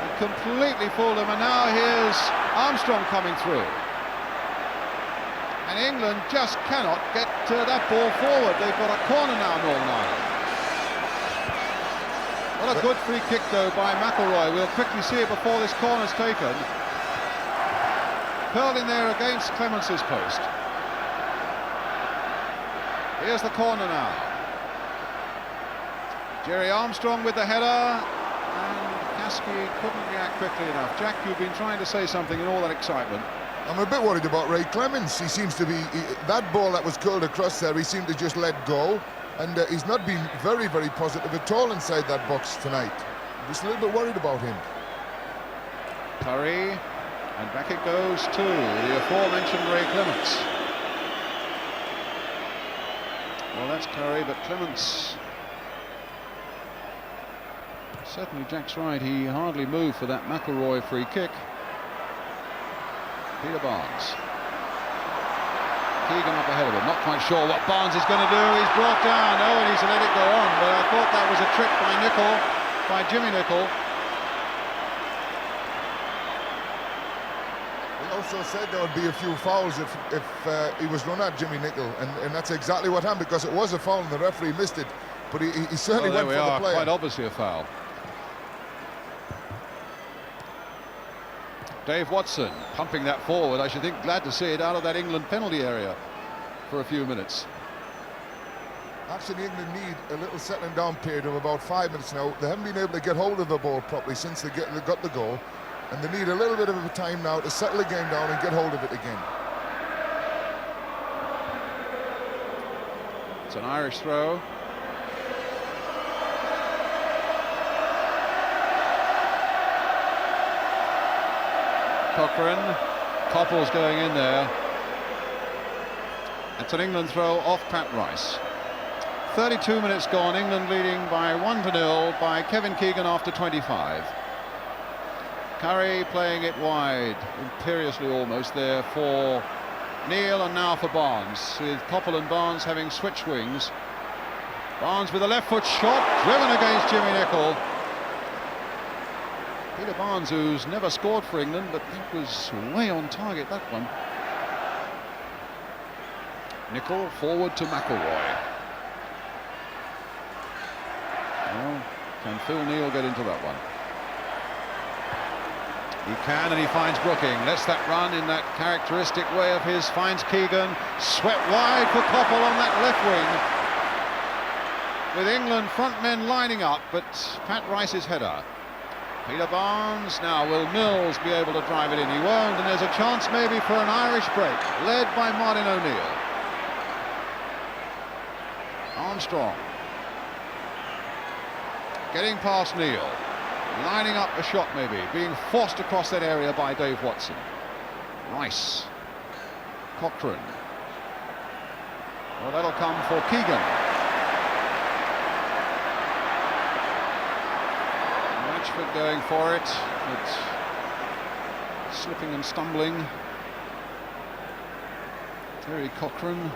[SPEAKER 4] It completely fooled them, and now here's Armstrong coming through. And England just cannot get that ball forward. They've got a corner now, Northern Ireland. What a good free kick, though, by McElroy. We'll quickly see it before this corner's taken. Curled in there against Clemence's post. Here's the corner now. Jerry Armstrong with the header. And Caskey couldn't react quickly enough. Jack, you've been trying to say something in all that excitement.
[SPEAKER 9] I'm a bit worried about Ray Clemence. He seems to be... that ball that was curled across there, he seemed to just let go. And he's not been very, very positive at all inside that box tonight. I'm just a little bit worried about him.
[SPEAKER 4] Currie, and back it goes to the aforementioned Ray Clemence. Well, that's Currie, but Clemence... Certainly, Jack's right, he hardly moved for that McElroy free kick. Peter Barnes. Keegan up ahead of him, not quite sure what Barnes is going to do. He's brought down, oh, and he's let it go on, but I thought that was a trick by Nicholl, by Jimmy Nicholl.
[SPEAKER 9] He also said there would be a few fouls if he was run at Jimmy Nicholl, and that's exactly what happened, because it was a foul and the referee missed it, but he certainly went for the player.
[SPEAKER 4] Quite obviously a foul. Dave Watson pumping that forward. I should think glad to see it out of that England penalty area for a few minutes.
[SPEAKER 9] Actually, England need a little settling down period of about 5 minutes now. They haven't been able to get hold of the ball properly since they got the goal, and they need a little bit of a time now to settle the game down and get hold of it again.
[SPEAKER 4] It's an Irish throw. Cochrane, Coppell's going in there. It's an England throw off Pat Rice. 32 minutes gone, England leading by 1-0 by Kevin Keegan after 25. Currie playing it wide, imperiously almost there for Neal, and now for Barnes, with Coppell and Barnes having switched wings. Barnes with a left foot shot, driven against Jimmy Nicholl. Peter Barnes, who's never scored for England, but that was way on target, that one. Nicholl forward to McIlroy. Well, can Phil Neal get into that one? He can, and he finds Brooking. Lets that run in that characteristic way of his. Finds Keegan. Swept wide for Coppell on that left wing. With England front men lining up, but Pat Rice's header. Peter Barnes. Now, will Mills be able to drive it in? He won't, and there's a chance maybe for an Irish break, led by Martin O'Neill. Armstrong. Getting past Neal. Lining up a shot maybe, being forced across that area by Dave Watson. Rice. Cochrane. Well, that'll come for Keegan. Latchford going for it, but slipping and stumbling. Terry Cochrane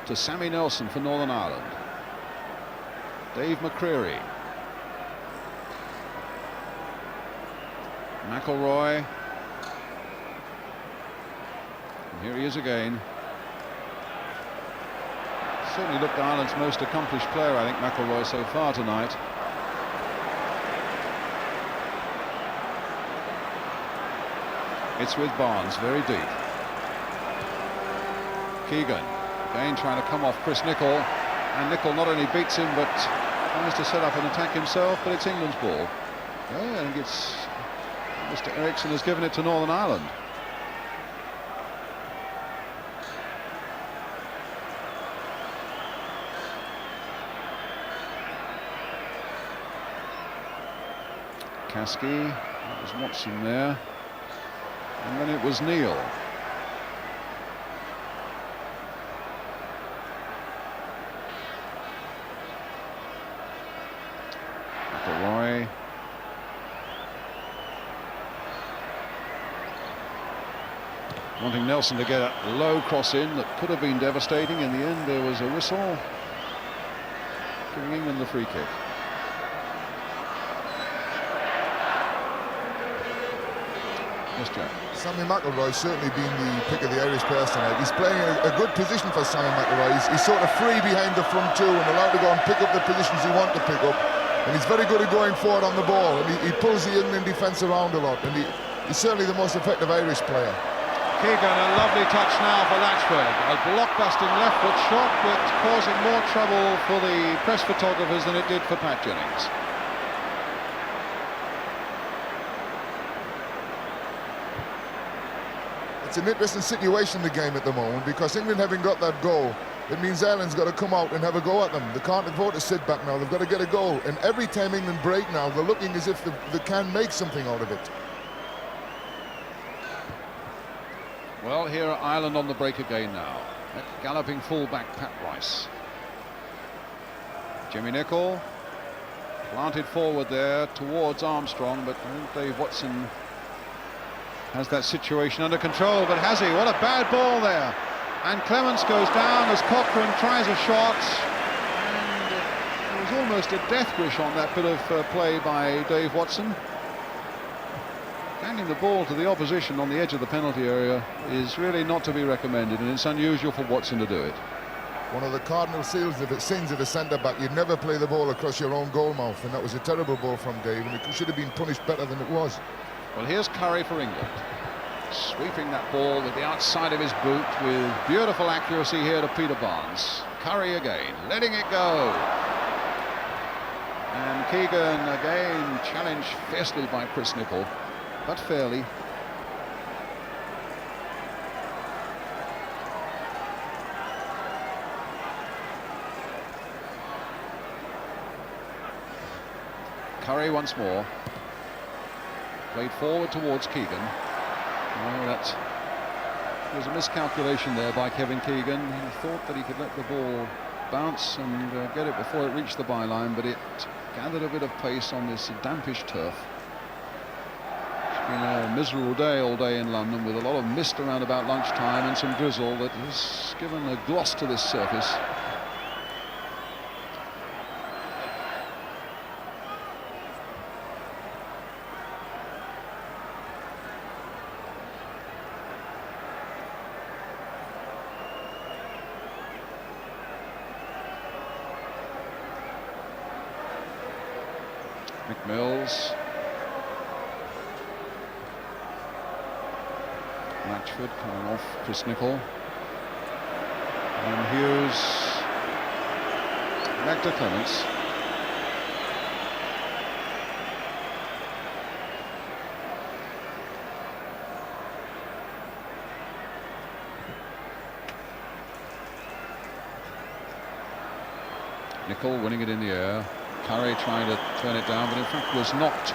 [SPEAKER 4] to Sammy Nelson for Northern Ireland. Dave McCreery. Mcllroy. And here he is again. Certainly looked Ireland's most accomplished player, I think, Mcllroy, so far tonight. It's with Barnes, very deep. Keegan, again trying to come off Chris Nicholl. And Nicholl not only beats him, but tries to set up an attack himself, but it's England's ball. Oh, I think it's... Mr. Eriksson has given it to Northern Ireland. Caskey, that was Watson there, and then it was Neill. Mcllroy. Wanting Nelson to get a low cross in that could have been devastating. In the end, there was a whistle giving England the free kick. Yes, Jack.
[SPEAKER 9] Sammy McIlroy certainly been the pick of the Irish players tonight. He's playing a good position for Sammy McIlroy. He's sort of free behind the front two and allowed to go and pick up the positions he wants to pick up. And he's very good at going forward on the ball. And he pulls the England defence around a lot. And he's certainly the most effective Irish player.
[SPEAKER 4] Keegan, a lovely touch now for Latchford. A block-busting left foot shot, but causing more trouble for the press photographers than it did for Pat Jennings.
[SPEAKER 9] It's an interesting situation in the game at the moment, because England having got that goal, it means Ireland's got to come out and have a go at them. They can't afford to sit back now. They've got to get a goal. And every time England break now, they're looking as if they can make something out of it.
[SPEAKER 4] Well, here are Ireland on the break again now. That galloping full-back Pat Rice. Jimmy Nicholl planted forward there towards Armstrong, but I think Dave Watson has that situation under control. But has he? What a bad ball there. And Clemence goes down as Cochrane tries a shot. And there was almost a death wish on that bit of play by Dave Watson. Handing the ball to the opposition on the edge of the penalty area is really not to be recommended, and it's unusual for Watson to do it.
[SPEAKER 9] One of the cardinal sins of a centre-back, you'd never play the ball across your own goal mouth, and that was a terrible ball from Dave, and it should have been punished better than it was.
[SPEAKER 4] Well, here's Currie for England, sweeping that ball with the outside of his boot with beautiful accuracy here to Peter Barnes. Currie again, letting it go. And Keegan again challenged fiercely by Chris Nicholl, but fairly. Currie once more. Played forward towards Keegan. Oh, that was a miscalculation there by Kevin Keegan. He thought that he could let the ball bounce and get it before it reached the byline, but it gathered a bit of pace on this dampish turf. It's been a miserable day all day in London, with a lot of mist around about lunchtime and some drizzle that has given a gloss to this surface. McMills. Latchford coming off Chris Nicholl. And Hughes back to Clemence. Nicholl winning it in the air. Currie trying to turn it down, but in fact was knocked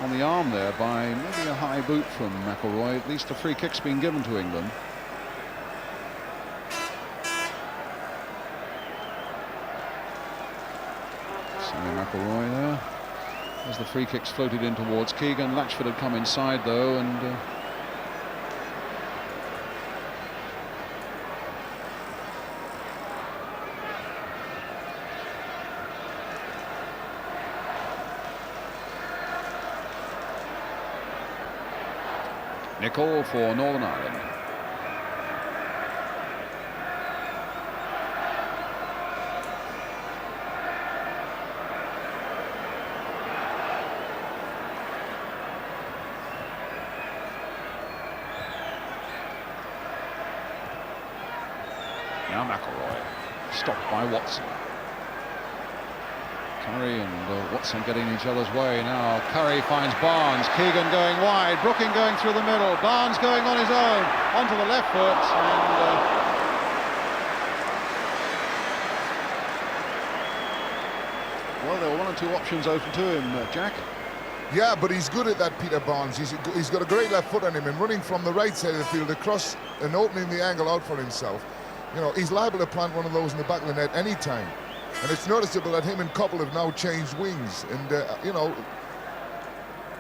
[SPEAKER 4] on the arm there by maybe a high boot from Mcllroy. At least a free kick's been given to England. Mcllroy there as the free kicks floated in towards Keegan. Latchford had come inside though, and Nicholl for Northern Ireland. Now Mcllroy, stopped by Watson. Currie and Watson getting each other's way now. Currie finds Barnes, Keegan going wide, Brooking going through the middle, Barnes going on his own, onto the left foot, and well, there were 1 or 2 options open to him, Jack.
[SPEAKER 9] Yeah, but he's good at that, Peter Barnes. He's got a great left foot on him, and running from the right side of the field across and opening the angle out for himself. You know, he's liable to plant one of those in the back of the net any time. And it's noticeable that him and Coppell have now changed wings. And, you know,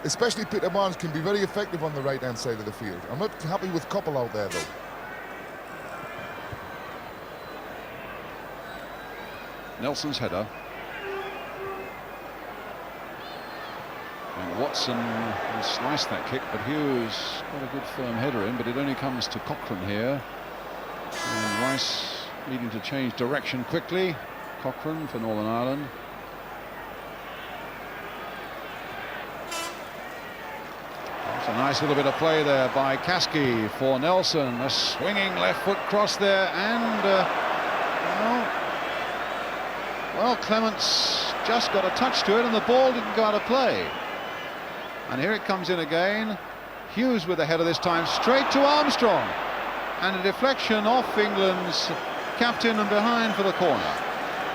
[SPEAKER 9] especially Peter Barnes can be very effective on the right-hand side of the field. I'm not happy with Coppell out there, though.
[SPEAKER 4] Nelson's header. And Watson will slice that kick, but Hughes got a good firm header in, but it only comes to Cochrane here. And Rice needing to change direction quickly. Cochrane for Northern Ireland. That's a nice little bit of play there by Caskey for Nelson. A swinging left foot cross there, and well, Clemence just got a touch to it, and the ball didn't go out of play. And here it comes in again. Hughes with the header this time, straight to Armstrong. And a deflection off England's captain and behind for the corner.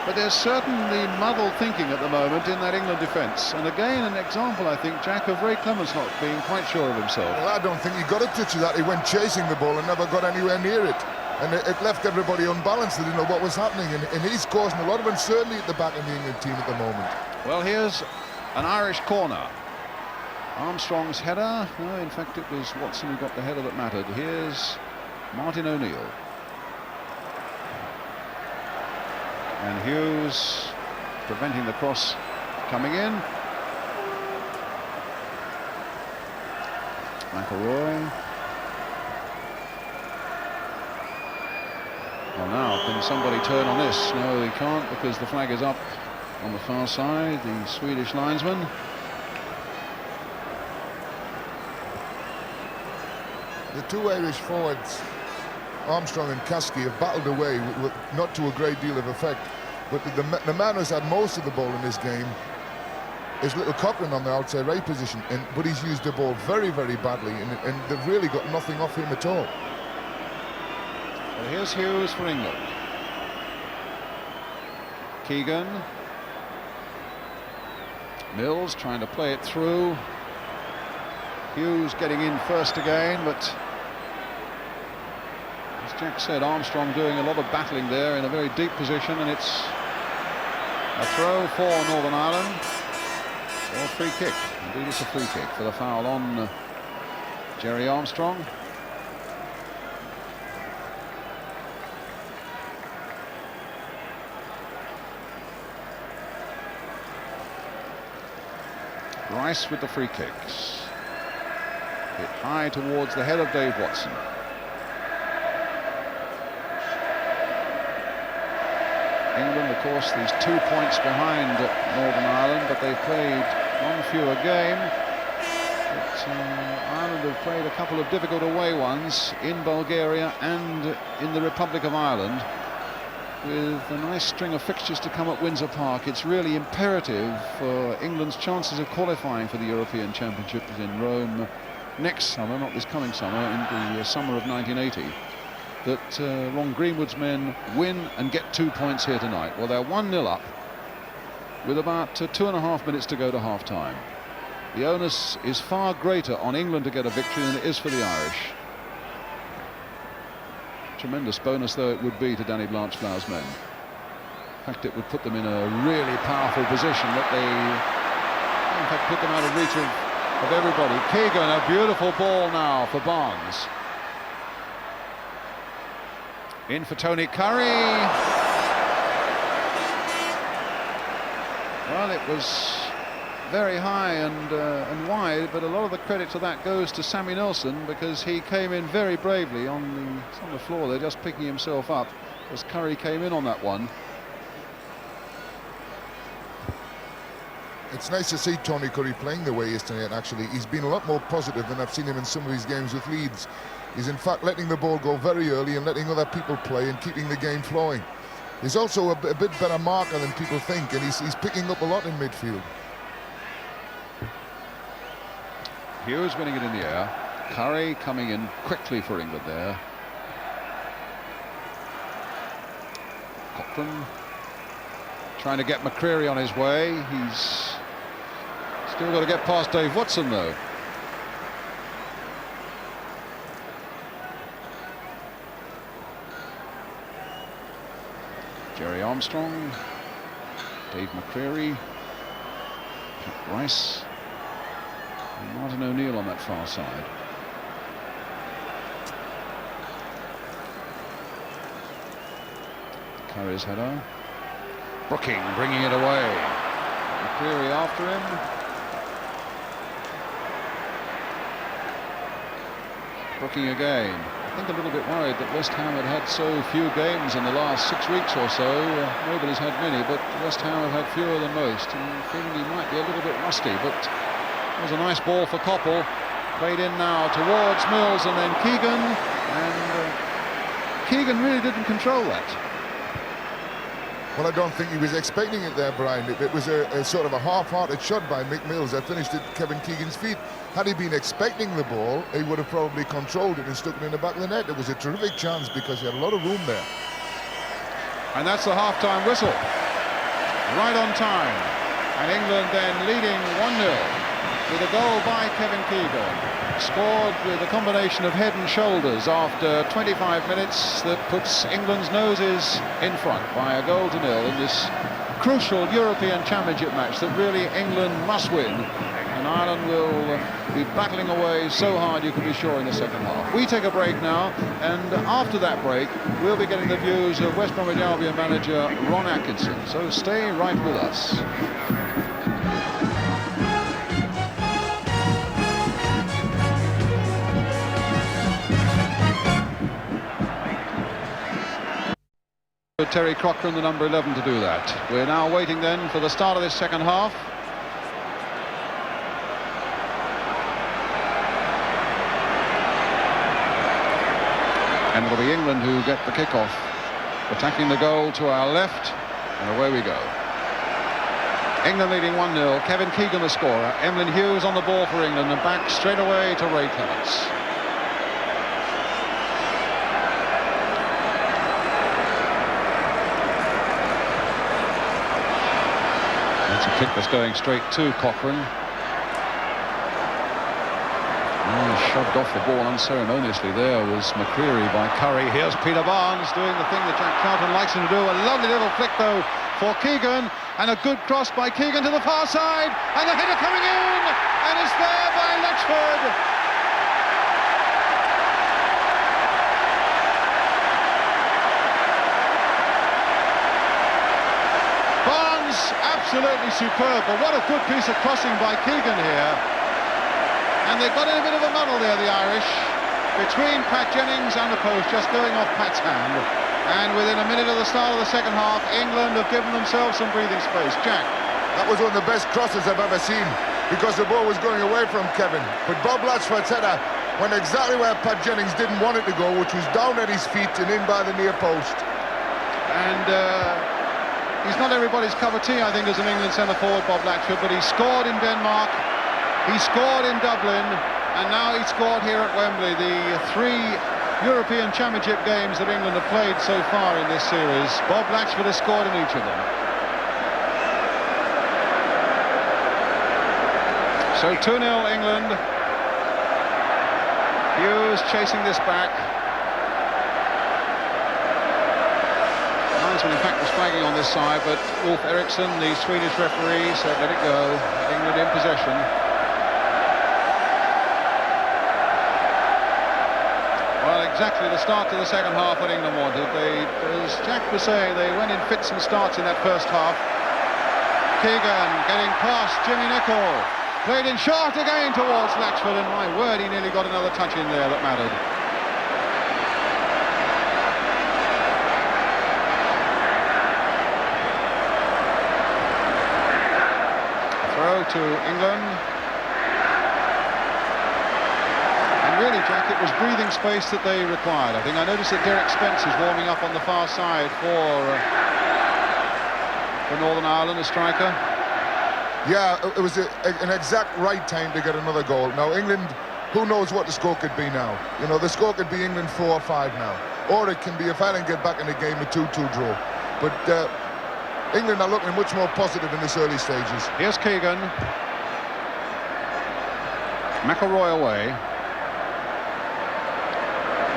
[SPEAKER 4] But there's certainly muddled thinking at the moment in that England defence. And again, an example, I think, Jack, of Ray Clemence not being quite sure of himself.
[SPEAKER 9] Well, I don't think he got a touch of that. He went chasing the ball and never got anywhere near it. And it left everybody unbalanced. They didn't know what was happening. And he's causing a lot of uncertainty at the back of the England team at the moment.
[SPEAKER 4] Well, here's an Irish corner. Armstrong's header. No, in fact, it was Watson who got the header that mattered. Here's Martin O'Neill. And Hughes preventing the cross coming in. Mcllroy. Well, now, can somebody turn on this? No, he can't, because the flag is up on the far side. The Swedish linesman.
[SPEAKER 9] The two Irish forwards, Armstrong and Caskey, have battled away with not to a great deal of effect. But the man who's had most of the ball in this game is little Cochrane on the outside right position. But he's used the ball very, very badly, and they've really got nothing off him at all.
[SPEAKER 4] Well, here's Hughes for England. Keegan. Mills trying to play it through. Hughes getting in first again, but as Jack said, Armstrong doing a lot of battling there in a very deep position, and it's a throw for Northern Ireland, or a free kick. Indeed, it's a free kick for the foul on Jerry Armstrong. Rice with the free kicks. Hit high towards the head of Dave Watson. England, of course, these 2 points behind Northern Ireland, but they've played one fewer game. But Ireland have played a couple of difficult away ones in Bulgaria and in the Republic of Ireland, with a nice string of fixtures to come at Windsor Park. It's really imperative for England's chances of qualifying for the European Championships in Rome next summer, not this coming summer, in the summer of 1980, that Ron Greenwood's men win and get 2 points here tonight. Well, they're 1-0 up with about 2.5 minutes to go to half-time. The onus is far greater on England to get a victory than it is for the Irish. Tremendous bonus though it would be to Danny Blanchflower's men. In fact, it would put them in a really powerful position that they, in fact, put them out of reach of everybody. Keegan, a beautiful ball now for Barnes. In for Tony Currie. Well, it was very high and wide, but a lot of the credit to that goes to Sammy Nelson, because he came in very bravely on the floor there, just picking himself up as Currie came in on that one.
[SPEAKER 9] It's nice to see Tony Currie playing the way he is tonight. Actually, he's been a lot more positive than I've seen him in some of his games with Leeds. He's in fact letting the ball go very early and letting other people play and keeping the game flowing. He's also a bit better marker than people think, and he's picking up a lot in midfield.
[SPEAKER 4] Hughes winning it in the air. Currie coming in quickly for England there. Cochrane trying to get McCreery on his way. He's still got to get past Dave Watson though. Jerry Armstrong, Dave McCreery, Pat Rice, and Martin O'Neill on that far side. Currie's header. Brooking bringing it away. McCreery after him. Brooking again. I think a little bit worried that West Ham had so few games in the last 6 weeks or so. Nobody's had many, but West Ham have had fewer than most, and feeling he might be a little bit rusty. But it was a nice ball for Coppell, played in now towards Mills and then Keegan, and Keegan really didn't control that.
[SPEAKER 9] Well, I don't think he was expecting it there, Brian. It was a sort of a half-hearted shot by Mick Mills that finished at Kevin Keegan's feet. Had he been expecting the ball, he would have probably controlled it and stuck it in the back of the net. It was a terrific chance because he had a lot of room there.
[SPEAKER 4] And that's the half-time whistle. Right on time. And England then leading 1-0 with a goal by Kevin Keegan. Scored with a combination of head and shoulders after 25 minutes that puts England's noses in front by 1-0 in this crucial European Championship match that really England must win. And Ireland will be battling away so hard, you can be sure, in the second half. We take a break now, and after that break we'll be getting the views of West Bromwich Albion manager Ron Atkinson. So stay right with us. Terry Cochrane, the number 11, to do that. We're now waiting then for the start of this second half. And it'll be England who get the kick-off, attacking the goal to our left, and away we go. England leading 1-0. Kevin Keegan the scorer. Emlyn Hughes on the ball for England, and back straight away to Ray Clemence. That's a kick that's going straight to Cochrane. Shoved off the ball unceremoniously there was McCreery by Currie. Here's Peter Barnes doing the thing that Jack Charlton likes him to do. A lovely little flick though for Keegan, and a good cross by Keegan to the far side, and the header coming in, and it's there by Latchford. Barnes absolutely superb, but what a good piece of crossing by Keegan here. And they've got in a bit of a muddle there, the Irish, between Pat Jennings and the post, just going off Pat's hand. And within a minute of the start of the second half, England have given themselves some breathing space. Jack.
[SPEAKER 9] That was one of the best crosses I've ever seen. because the ball was going away from Kevin. But Bob Latchford's header went exactly where Pat Jennings didn't want it to go, which was down at his feet and in by the near post.
[SPEAKER 4] And he's not everybody's cup of tea, I think, as an England centre-forward, Bob Latchford, but he scored in Denmark, he scored in Dublin, and now he scored here at Wembley. The 3 European Championship games that England have played so far in this series, Bob Latchford has scored in each of them. So 2-0 England. Hughes chasing this back. Linesman, in fact, was flagging on this side, but Ulf Eriksson, the Swedish referee, said let it go. England in possession. Well, exactly the start to the second half that England wanted. They, as Jack was saying, they went in fits and starts in that first half. Keegan getting past Jimmy Nicholl. Played in short again towards Latchford, and my word, he nearly got another touch in there that mattered. Throw to England. And really, Jack, it was breathing space that they required. I think I noticed that Derek Spence is warming up on the far side for Northern Ireland, a striker.
[SPEAKER 9] Yeah, it was an exact right time to get another goal. Now, England, who knows what the score could be now? You know, the score could be England 4 or 5 now. Or it can be, if Ireland get back in the game, a 2-2 draw. But England are looking much more positive in this early stages.
[SPEAKER 4] Here's Keegan. McElroy away.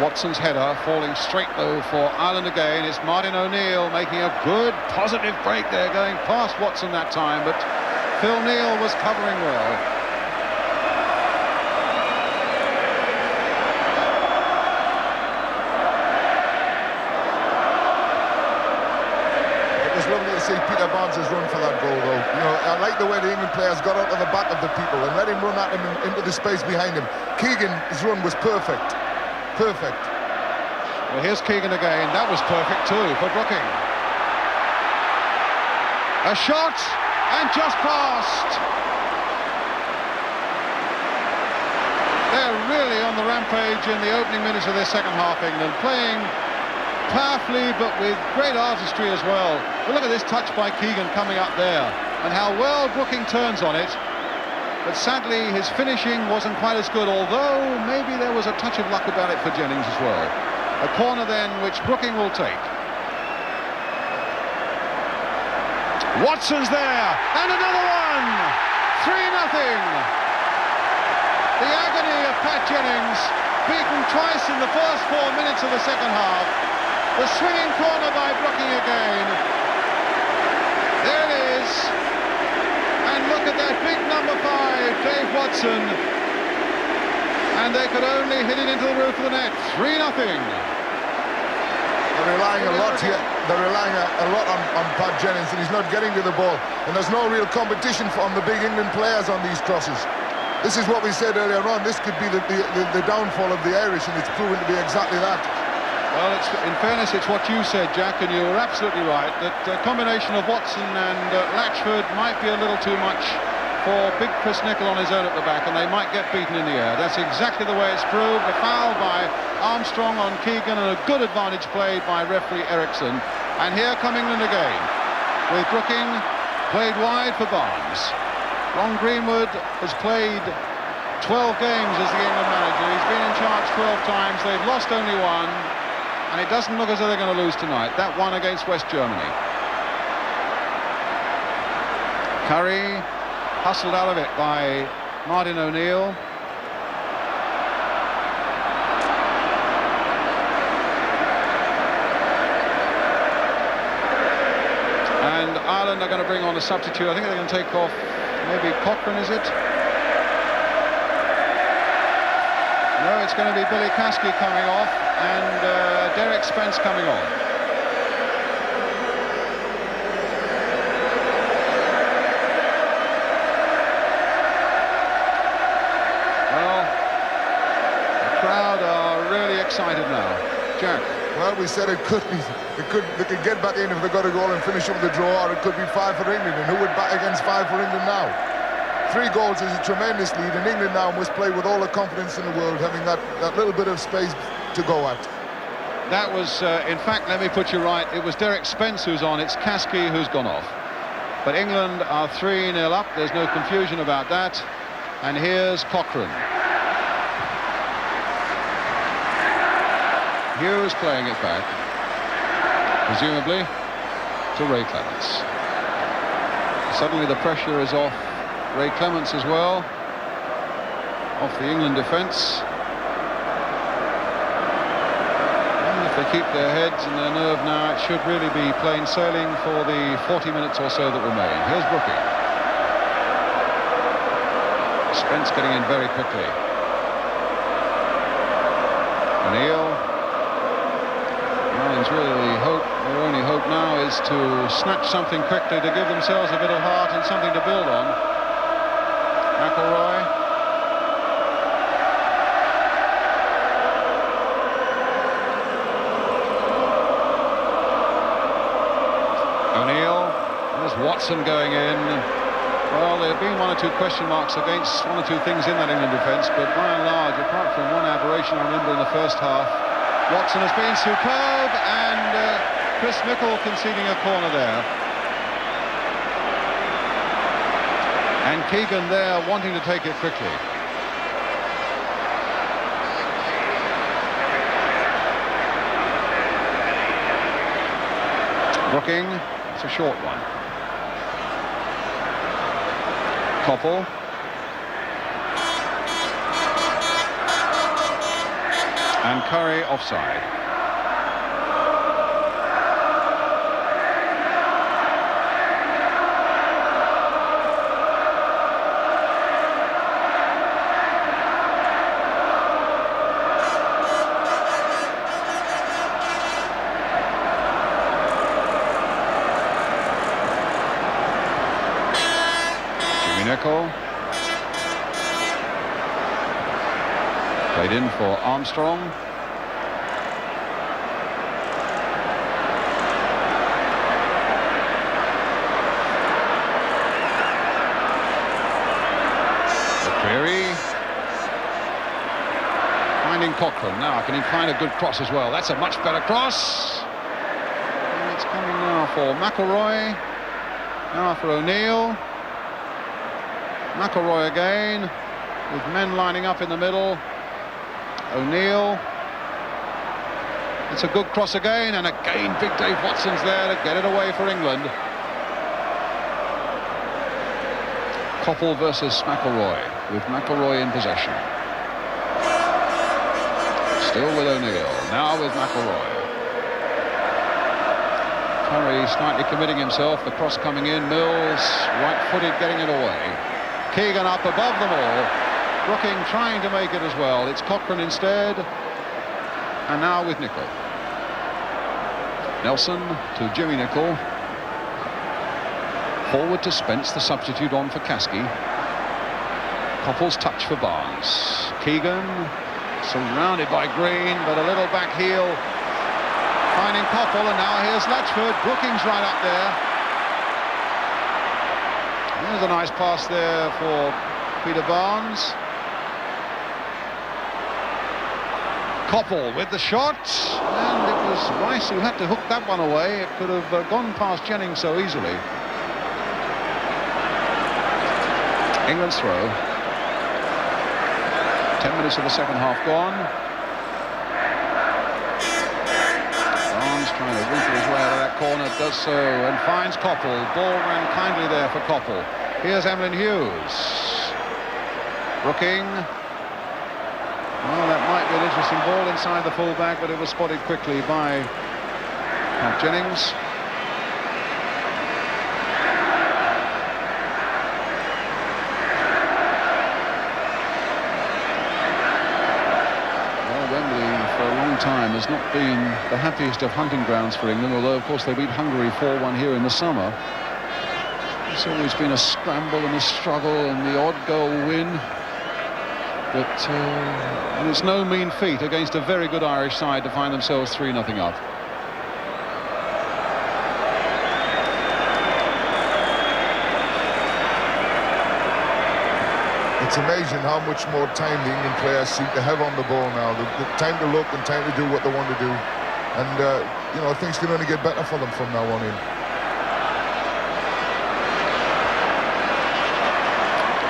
[SPEAKER 4] Watson's header falling straight though for Ireland again. It's Martin O'Neill making a good positive break there, going past Watson that time, but Phil Neill was covering well.
[SPEAKER 9] It was lovely to see Peter Barnes' run for that goal, though. You know, I like the way the England players got out of the back of the people and let him run at him into the space behind him. Keegan's run was perfect. Perfect.
[SPEAKER 4] Well, here's Keegan again. That was perfect too for Brooking. A shot. And just past. They're really on the rampage in the opening minutes of this second half, England, playing powerfully but with great artistry as well. But look at this touch by Keegan coming up there, and how well Brooking turns on it. But sadly, his finishing wasn't quite as good, although maybe there was a touch of luck about it for Jennings as well. A corner then, which Brooking will take. Watson's there, and another one! 3-0. The agony of Pat Jennings, beaten twice in the first 4 minutes of the second half. The swinging corner by Brooking again. There it is. And look at that big number 5, Dave Watson. And they could only hit it into the roof of the net. 3-0.
[SPEAKER 9] They're relying a lot here. They're relying a lot on Pat Jennings, and he's not getting to the ball. And there's no real competition from the big England players on these crosses. This is what we said earlier on. This could be the downfall of the Irish, and it's proven to be exactly that.
[SPEAKER 4] Well, in fairness, it's what you said, Jack, and you were absolutely right, that a combination of Watson and Latchford might be a little too much for big Chris Nicholl on his own at the back, and they might get beaten in the air. That's exactly the way it's proved. A foul by Armstrong on Keegan, and a good advantage played by referee Eriksson. And here come England again, with Brooking played wide for Barnes. Ron Greenwood has played 12 games as the England manager. He's been in charge 12 times. They've lost only 1, and it doesn't look as though they're going to lose tonight. That one against West Germany. Currie hustled out of it by Martin O'Neill. And Ireland are going to bring on a substitute. I think they're going to take off maybe Cochrane, is it? No, it's going to be Billy Caskey coming off and Derek Spence coming on. Well, the crowd are really excited now. Jack.
[SPEAKER 9] Well, we said it could be. They could get back in if they got a goal and finish up the draw, or it could be 5 for England. And who would bat against 5 for England now? 3 goals is a tremendous lead, and England now must play with all the confidence in the world, having that little bit of space to go at.
[SPEAKER 4] That was, in fact, let me put you right, it was Derek Spence who's on, it's Caskey who's gone off. But England are 3-0 up, there's no confusion about that. And here's Cochrane. Hughes playing it back, presumably to Ray Clemence. Suddenly the pressure is off Ray Clemence as well, off the England defence. And if they keep their heads and their nerve now, it should really be plain sailing for the 40 minutes or so that remain. Here's Brooking. Spence getting in very quickly. Neal. Ireland's really hope, their only hope now is to snatch something quickly to give themselves a bit of heart and something to build on. Mcllroy. O'Neill. There's Watson going in. Well, there have been 1 or 2 question marks against 1 or 2 things in that England defence, but by and large, apart from one aberration I remember in the first half, Watson has been superb, and Chris Nicholl conceding a corner there. And Keegan there wanting to take it quickly. Brooking, it's a short one. Coppell. And Currie offside. Nicholl. Played in for Armstrong. McCreery. Finding Cochrane. Now can he find a good cross as well? That's a much better cross. And it's coming now for Mcllroy. Now for O'Neill. Mcllroy again, with men lining up in the middle. O'Neill. It's a good cross again, and again Big Dave Watson's there to get it away for England. Coppell versus Mcllroy, with Mcllroy in possession. Still with O'Neill, now with Mcllroy. Currie slightly committing himself, the cross coming in, Mills, right-footed, getting it away. Keegan up above them all. Brooking trying to make it as well. It's Cochrane instead. And now with Nicholl. Nelson to Jimmy Nicholl. Forward to Spence, the substitute on for Caskey. Coppell's touch for Barnes. Keegan surrounded by Green, but a little back heel. Finding Coppell, and now here's Latchford. Brooking's right up there. There's a nice pass there for Peter Barnes. Coppell with the shot, and it was Rice who had to hook that one away. It could have gone past Jennings so easily. England's throw. 10 minutes of the second half gone. Barnes trying to wrinkle his way out of that corner, does so, and finds Coppell. Ball ran kindly there for Coppell. Here's Emlyn Hughes. Brooking. Well, that might be an interesting ball inside the full-back, but it was spotted quickly by Jennings. Well, Wembley for a long time has not been the happiest of hunting grounds for England, although of course they beat Hungary 4-1 here in the summer. It's always been a scramble and a struggle and the odd goal win, but and it's no mean feat against a very good Irish side to find themselves 3-0 up.
[SPEAKER 9] It's amazing how much more time the England players seem to have on the ball now. The time to look and time to do what they want to do. And, you know, things can only get better for them from now on in.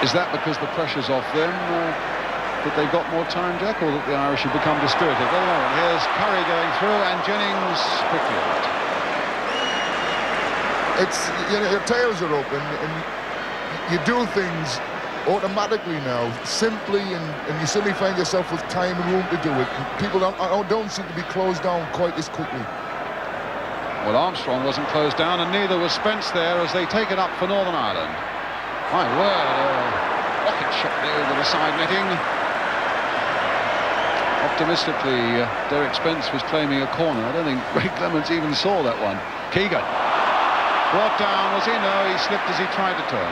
[SPEAKER 4] Is that because the pressure's off them, that they've got more time, Jack, or that the Irish have become dispirited? I don't know. Here's Currie going through and Jennings quickly out.
[SPEAKER 9] It's, you know, your tails are open and you do things automatically now, simply, and you suddenly find yourself with time and room to do it. And people don't seem to be closed down quite as quickly.
[SPEAKER 4] Well, Armstrong wasn't closed down, and neither was Spence there as they take it up for Northern Ireland. My word, a rocket shot there over the side netting. Optimistically, Derek Spence was claiming a corner. I don't think Ray Clemence even saw that one. Keegan. Brought down, was he? No, he slipped as he tried to turn.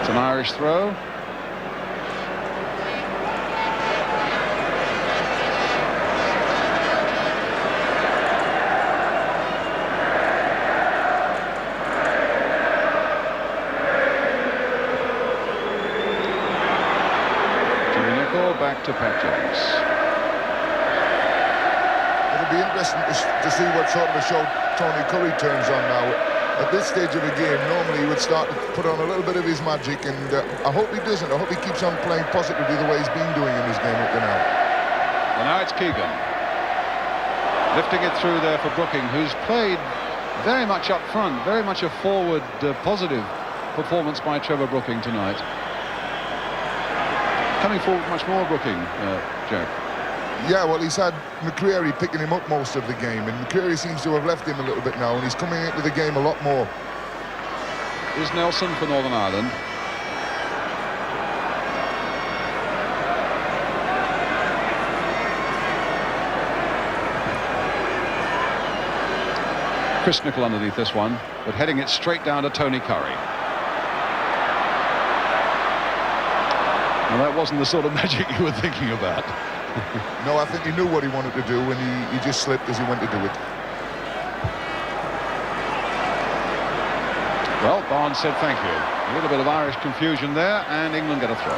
[SPEAKER 4] It's an Irish throw. Back to Pat Jennings.
[SPEAKER 9] It'll be interesting to see what sort of a show Tony Currie turns on now. At this stage of the game, normally he would start to put on a little bit of his magic, and I hope he doesn't. I hope he keeps on playing positively the way he's been doing in this game up to now.
[SPEAKER 4] Well, now it's Keegan. Lifting it through there for Brooking, who's played very much up front, very much a forward, positive performance by Trevor Brooking tonight. Coming forward much more, Brooking, Jack.
[SPEAKER 9] Yeah, well, he's had McCreery picking him up most of the game, and McCreery seems to have left him a little bit now, and he's coming into the game a lot more.
[SPEAKER 4] Is Nelson for Northern Ireland. Chris Nicholl underneath this one, but heading it straight down to Tony Currie. Well, that wasn't the sort of magic you were thinking about.
[SPEAKER 9] No, I think he knew what he wanted to do, and he just slipped as he went to do it.
[SPEAKER 4] Well, Barnes said thank you. A little bit of Irish confusion there, and England get a throw.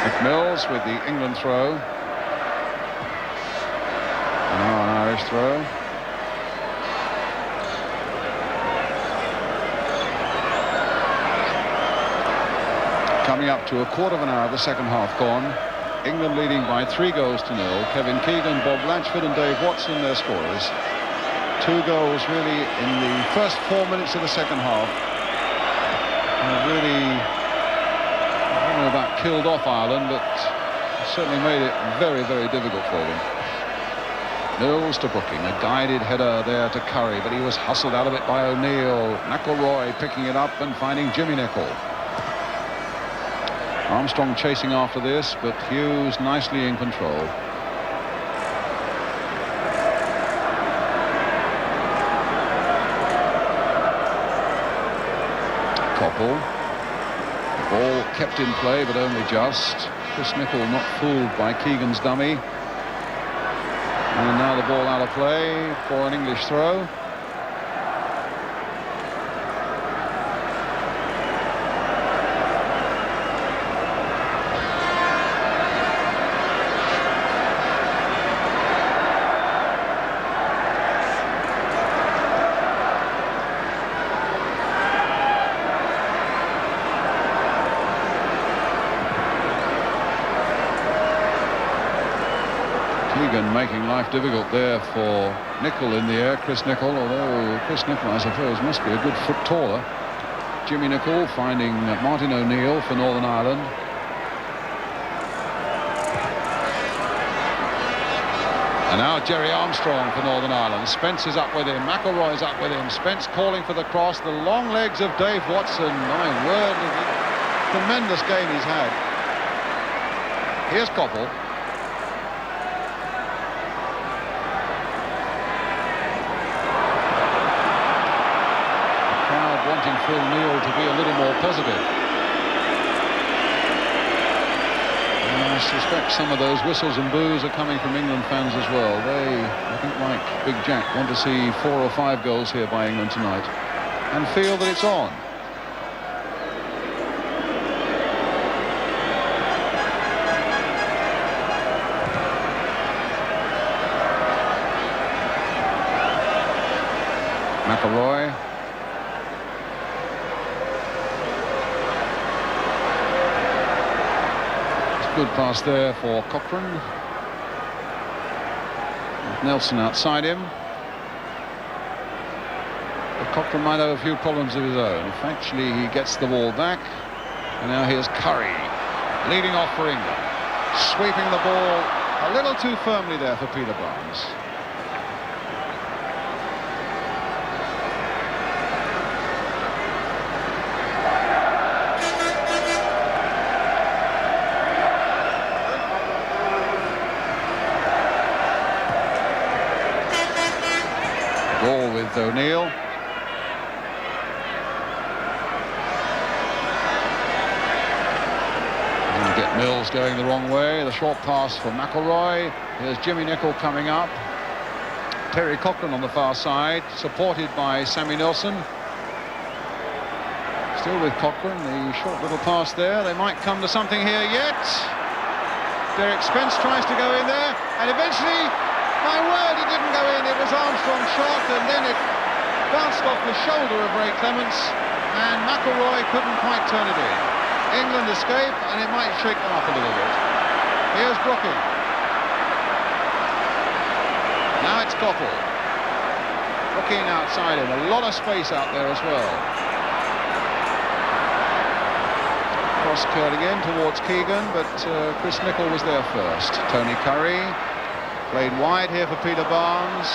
[SPEAKER 4] McMills with the England throw. Now an Irish throw. Coming up to a quarter of an hour of the second half gone. England leading by 3 goals to 0. Kevin Keegan, Bob Latchford and Dave Watson, their scorers. 2 goals really in the first 4 minutes of the second half. Really, I don't know about killed off Ireland, but certainly made it very, very difficult for them. Mills to Brooking, a guided header there to Currie, but he was hustled out of it by O'Neill. McElroy picking it up and finding Jimmy Nicholl. Armstrong chasing after this, but Hughes nicely in control. Coppell. The ball kept in play, but only just. Chris Nicholl not fooled by Keegan's dummy. And now the ball out of play for an English throw. Making life difficult there for Nicholl in the air. Chris Nicholl, although Chris Nicholl, I suppose, must be a good foot taller. Jimmy Nicholl finding Martin O'Neill for Northern Ireland. And now Jerry Armstrong for Northern Ireland. Spence is up with him. McElroy's up with him. Spence calling for the cross. The long legs of Dave Watson. My word, tremendous game he's had. Here's Coppell. positive. And I suspect some of those whistles and boos are coming from England fans as well. They, I think, like Big Jack, want to see 4 or 5 goals here by England tonight and feel that it's on. Mcllroy. Good pass there for Cochrane. With Nelson outside him. But Cochrane might have a few problems of his own. If actually he gets the ball back. And now here's Currie leading off for England. Sweeping the ball a little too firmly there for Peter Barnes. O'Neill. And get Mills going the wrong way. The short pass for McElroy. Here's Jimmy Nicholl coming up. Terry Cochrane on the far side, supported by Sammy Nelson. Still with Cochrane, the short little pass there. They might come to something here yet. Derek Spence tries to go in there, and eventually, my word, it didn't go in. It was Armstrong's shot, and then it bounced off the shoulder of Ray Clemence, and McElroy couldn't quite turn it in. England escape, and it might shake them up a little bit. Here's Brooking. Now it's Coppell. Brooking outside him. A lot of space out there as well. Cross curling in towards Keegan, but Chris Nicholl was there first. Tony Currie played wide here for Peter Barnes.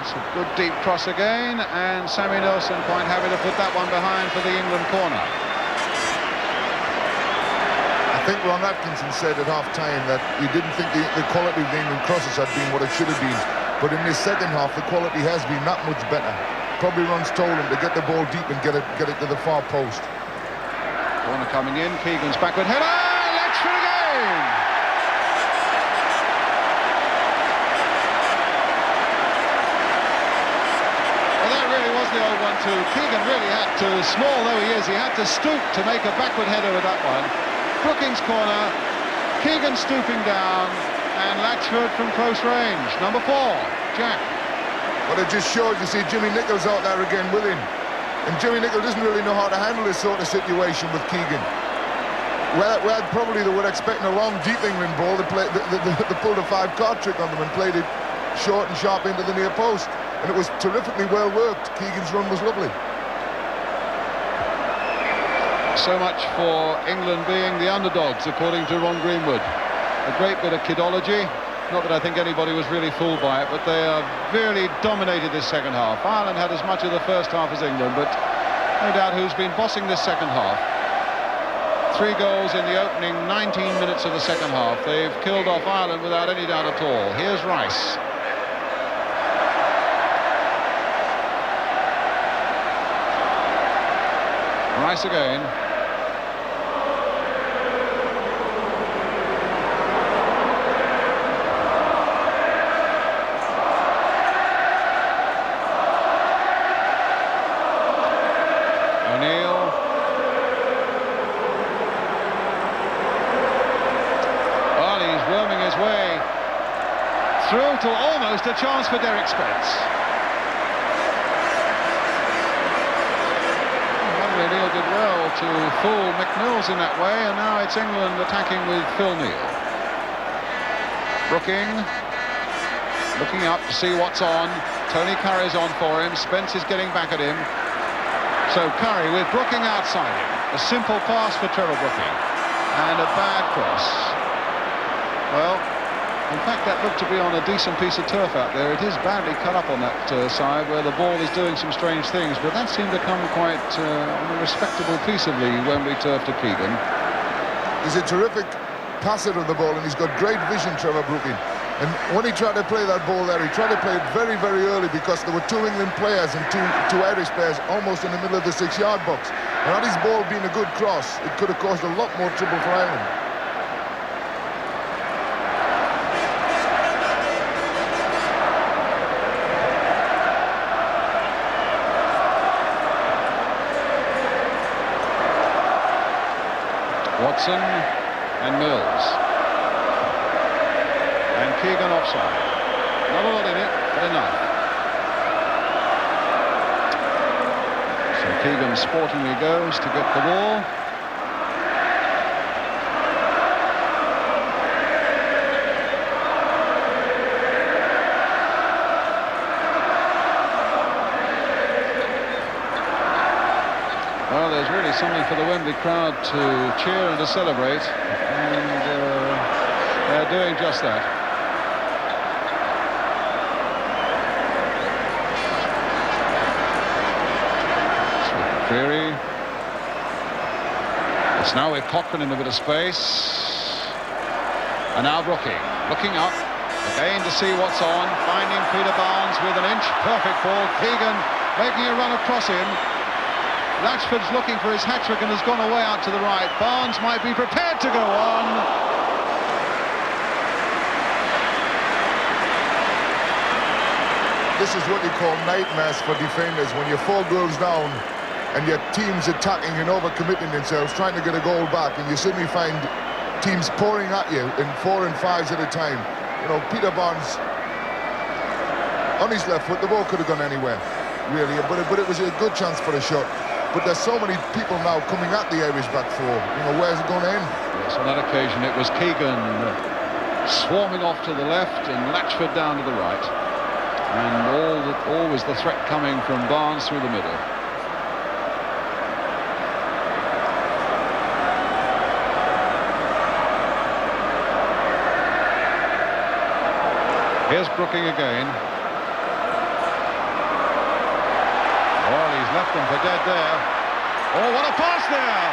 [SPEAKER 4] It's a good deep cross again, and Sammy Nelson quite happy to put that one behind for the England corner.
[SPEAKER 9] I think Ron Atkinson said at half-time that he didn't think the quality of the England crosses had been what it should have been. But in this second half, the quality has been that much better. Probably Ron's told him to get the ball deep and get it to the far post.
[SPEAKER 4] Corner coming in, Keegan's backward header, Latchford again! Well, that really was the old 1-2. Keegan really had to, small though he is, he had to stoop to make a backward header with that one. Brooking's corner, Keegan stooping down, and Latchford from close range. Number 4, Jack.
[SPEAKER 9] But it just shows, you see, Jimmy Nicholl's out there again with him. And Jimmy Nicholl doesn't really know how to handle this sort of situation with Keegan. Well, probably they were expecting a long, deep England ball. They pulled a 5-card trick on them and played it short and sharp into the near post. And it was terrifically well worked. Keegan's run was lovely.
[SPEAKER 4] So much for England being the underdogs, according to Ron Greenwood. A great bit of kidology. Not that I think anybody was really fooled by it, but they have really dominated this second half. Ireland had as much of the first half as England, but no doubt who's been bossing this second half. 3 goals in the opening 19 minutes of the second half. They've killed off Ireland without any doubt at all. Here's Rice. Rice again. Neal. Well, he's worming his way through to almost a chance for Derek Spence. Neal did well to fool McNeil's in that way, and now it's England attacking with Phil Neal. Brooking looking up to see what's on. Tony Currie's on for him. Spence is getting back at him. So Currie with Brooking outside him. A simple pass for Trevor Brooking. And a bad cross. Well, in fact, that looked to be on a decent piece of turf out there. It is badly cut up on that side where the ball is doing some strange things, but that seemed to come quite on a respectable piece of the Wembley turf to Keegan.
[SPEAKER 9] He's a terrific passer of the ball, and he's got great vision, Trevor Brooking. And when he tried to play that ball there, he tried to play it very, very early because there were 2 England players and two Irish players almost in the middle of the 6-yard box. And had his ball been a good cross, it could have caused a lot more trouble for Ireland.
[SPEAKER 4] Watson and Mills. And Keegan offside. Not a lot in it, but enough. So Keegan sportingly goes to get the ball. Well, there's really something for the Wembley crowd to cheer and to celebrate, and they're doing just that. So McCreery. It's now with Cochrane in a bit of space. And now Brooking, looking up, again to see what's on, finding Peter Barnes with an inch, perfect ball. Keegan making a run across him. Latchford's looking for his hat-trick and has gone away out to the right. Barnes might be prepared to go on.
[SPEAKER 9] This is what you call nightmares for defenders, when you're 4 goals down and your team's attacking and overcommitting themselves, trying to get a goal back, and you suddenly find teams pouring at you in 4 and 5s at a time. You know, Peter Barnes on his left foot, the ball could have gone anywhere, really, but it was a good chance for a shot. But there's so many people now coming at the Irish back four. You know, where's it going to end?
[SPEAKER 4] Yes, on that occasion it was Keegan swarming off to the left and Latchford down to the right. And always the threat coming from Barnes through the middle. Here's Brooking again. Well, he's left them for dead there. Oh, what a pass there!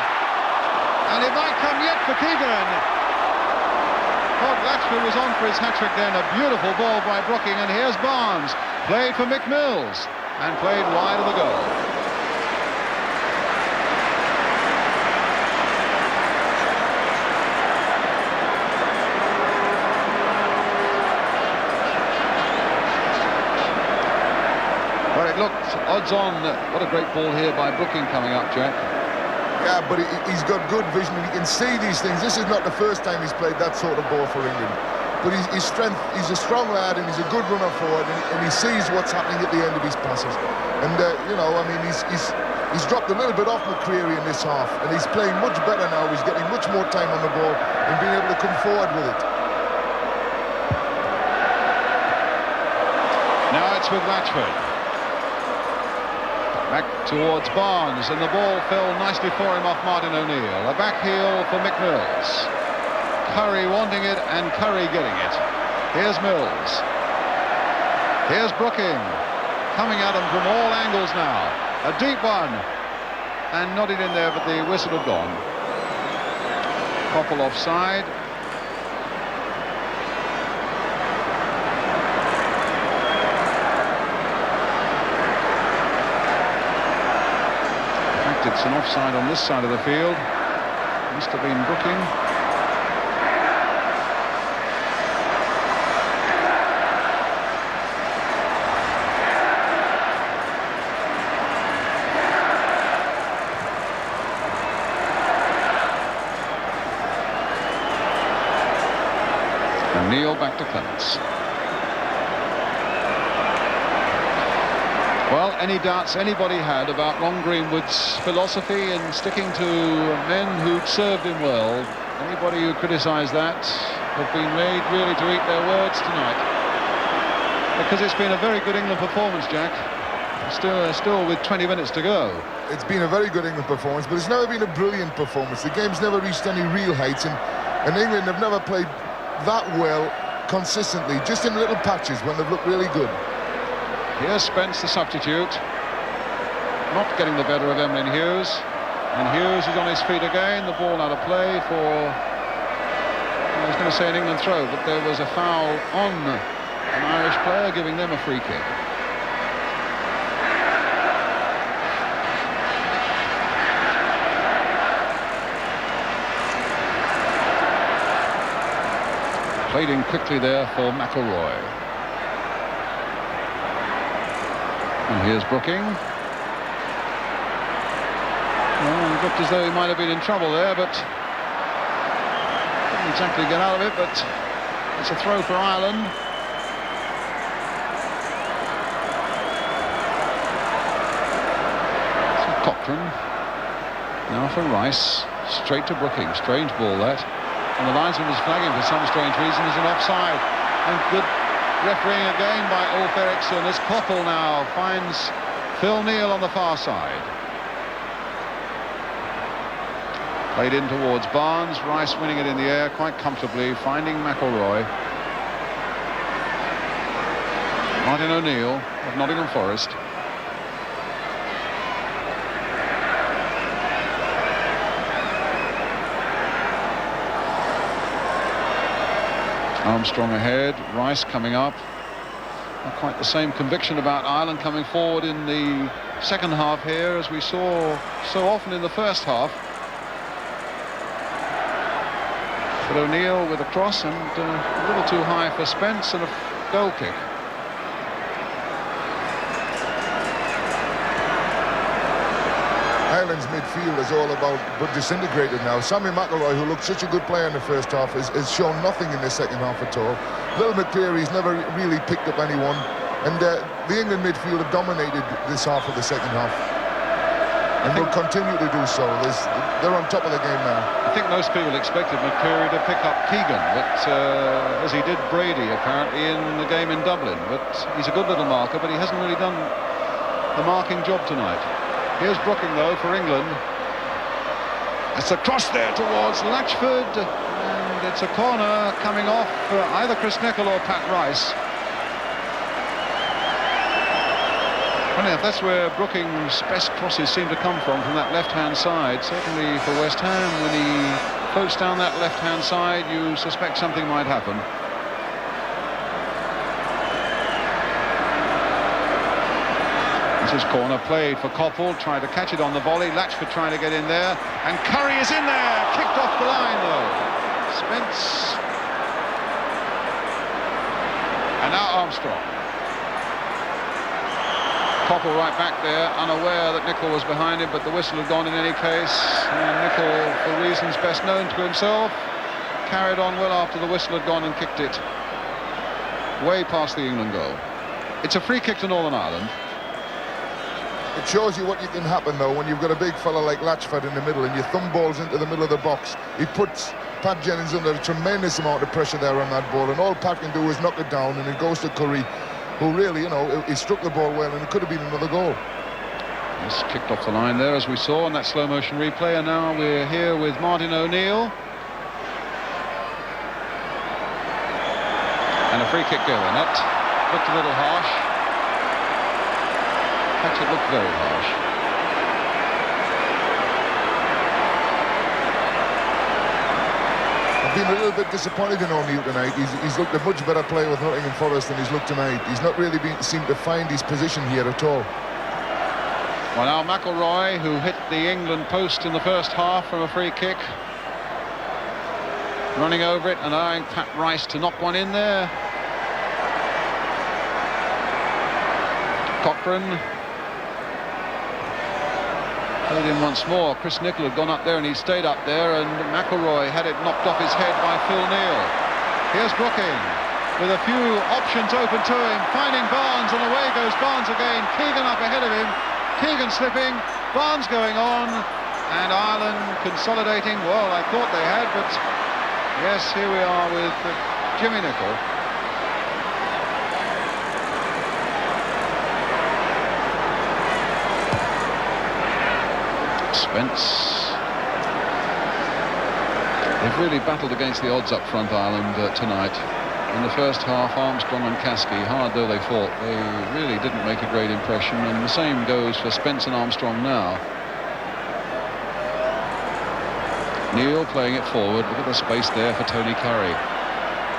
[SPEAKER 4] And it might come yet for Keegan. Latchford was on for his hat-trick then. A beautiful ball by Brooking, and here's Barnes. Played for Mick Mills and played wide of the goal. Well, it looked odds on. What a great ball here by Brooking coming up, Jack.
[SPEAKER 9] Yeah, but he's got good vision and he can see these things. This is not the first time he's played that sort of ball for England. But his strength, he's a strong lad and he's a good runner forward, and he sees what's happening at the end of his passes. And, you know, I mean, he's dropped a little bit off McCreery in this half, and he's playing much better now. He's getting much more time on the ball and being able to come forward with it.
[SPEAKER 4] Now it's with Latchford. Back towards Barnes, and the ball fell nicely for him off Martin O'Neill. A back heel for Mick Mills. Currie wanting it, and Currie getting it. Here's Mills. Here's Brooking. Coming at him from all angles now. A deep one. And nodded in there, but the whistle had gone. Coppell offside. It's an offside on this side of the field. Must have been Brooking. And Neal back to Clemence. Well, any doubts anybody had about Ron Greenwood's philosophy in sticking to men who'd served him well, anybody who criticised that have been made really to eat their words tonight. Because it's been a very good England performance, Jack. Still with 20 minutes to go.
[SPEAKER 9] It's been a very good England performance, but it's never been a brilliant performance. The game's never reached any real heights, and England have never played that well consistently, just in little patches when they've looked really good.
[SPEAKER 4] Here's Spence, the substitute, not getting the better of Emlyn Hughes, and Hughes is on his feet again. The ball out of play for, I was going to say an England throw, but there was a foul on an Irish player, giving them a free kick. Played in quickly there for McElroy. And here's Brooking. Well, it looked as though he might have been in trouble there, but didn't exactly get out of it, but it's a throw for Ireland. So Cochrane. Now for Rice. Straight to Brooking. Strange ball that. And the linesman was flagging for some strange reason as an offside. And good refereeing again by Ulf Eriksson as Coppell now finds Phil Neill on the far side. Played in towards Barnes. Rice winning it in the air quite comfortably, finding McElroy. Martin O'Neill of Nottingham Forest. Armstrong ahead, Rice coming up. Not quite the same conviction about Ireland coming forward in the second half here as we saw so often in the first half. But O'Neill with a cross and a little too high for Spence and a goal kick.
[SPEAKER 9] Ireland's midfield is all about but disintegrated now. Sammy McIlroy, who looked such a good player in the first half, has shown nothing in the second half at all. Little McCreery's never really picked up anyone, and the England midfield have dominated this half of the second half, and will continue to do so. They're on top of the game now.
[SPEAKER 4] I think most people expected McCreery to pick up Keegan, but as he did Brady apparently in the game in Dublin. But he's a good little marker, but he hasn't really done the marking job tonight. Here's Brooking though for England. It's a cross there towards Latchford, and it's a corner coming off for either Chris Nicholl or Pat Rice. Funny enough, that's where Brooking's best crosses seem to come from that left-hand side. Certainly for West Ham, when he floats down that left-hand side, you suspect something might happen. This is corner played for Coppell, tried to catch it on the volley. Latchford trying to get in there, and Currie is in there, kicked off the line though. Spence, and now Armstrong. Coppell right back there, unaware that Nicholl was behind him, but the whistle had gone in any case. And Nicholl, for reasons best known to himself, carried on well after the whistle had gone and kicked it way past the England goal. It's a free kick to Northern Ireland.
[SPEAKER 9] It shows you what you can happen though when you've got a big fella like Latchford in the middle and your thumb balls into the middle of the box. He puts Pat Jennings under a tremendous amount of pressure there on that ball, and all Pat can do is knock it down, and it goes to Currie, who really, you know, he struck the ball well, and it could have been another goal.
[SPEAKER 4] He's kicked off the line there, as we saw in that slow motion replay, and now we're here with Martin O'Neill. And a free kick going. That looked a little harsh. In fact, it looked very harsh.
[SPEAKER 9] I've been a little bit disappointed in O'Neill tonight. He's looked a much better player with Nottingham Forest than he's looked tonight. He's not really seemed to find his position here at all.
[SPEAKER 4] Well, now Mcllroy, who hit the England post in the first half from a free kick, running over it and allowing Pat Rice to knock one in there. Cochrane played in once more. Chris Nicholl had gone up there and he stayed up there, and Mcllroy had it knocked off his head by Phil Neill. Here's Brooking with a few options open to him, finding Barnes, and away goes Barnes again. Keegan up ahead of him. Keegan slipping, Barnes going on, and Ireland consolidating. Well, I thought they had, but yes, here we are with Jimmy Nicholl. Spence. They've really battled against the odds up front, Ireland, tonight. In the first half, Armstrong and Caskey, hard though they fought, they really didn't make a great impression, and the same goes for Spence and Armstrong now. Neal playing it forward. Look at the space there for Tony Currie.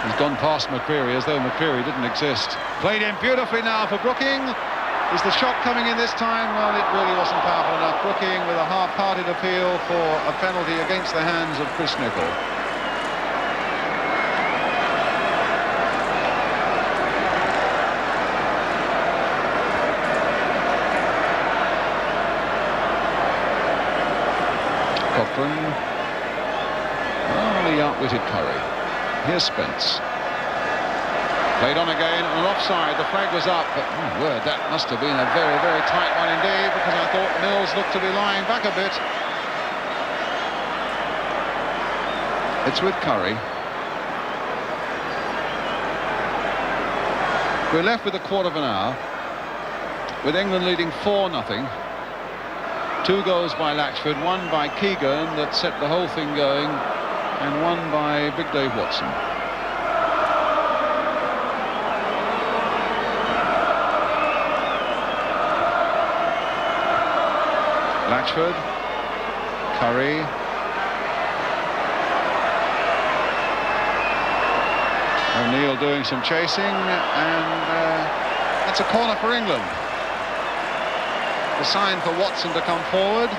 [SPEAKER 4] He's gone past McCreery as though McCreery didn't exist. Played in beautifully now for Brooking. Is the shot coming in this time? Well, it really wasn't powerful enough. Brooking with a half-hearted appeal for a penalty against the hands of Chris Nicholl. outwitted Currie. Here's Spence. Played on again and offside. The flag was up, but my word, that must have been a very, very tight one indeed, because I thought Mills looked to be lying back a bit. It's with Currie. We're left with a quarter of an hour, with England leading 4-0. 2 goals by Latchford, 1 by Keegan that set the whole thing going, and 1 by Big Dave Watson. Latchford, Currie, Neal doing some chasing, and that's a corner for England. The sign for Watson to come forward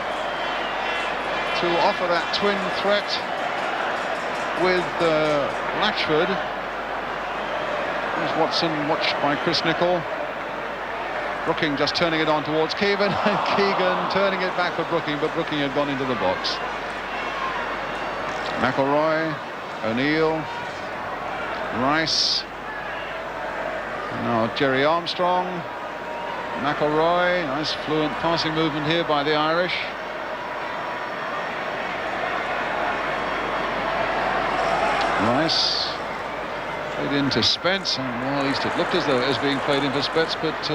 [SPEAKER 4] to offer that twin threat with Latchford. There's Watson, watched by Chris Nicholl. Brooking just turning it on towards Keegan, and Keegan turning it back for Brooking, but Brooking had gone into the box. McElroy, O'Neill, Rice, and now Jerry Armstrong, McElroy. Nice fluent passing movement here by the Irish. Rice played into Spence, and well, at least it looked as though it was being played into Spence, but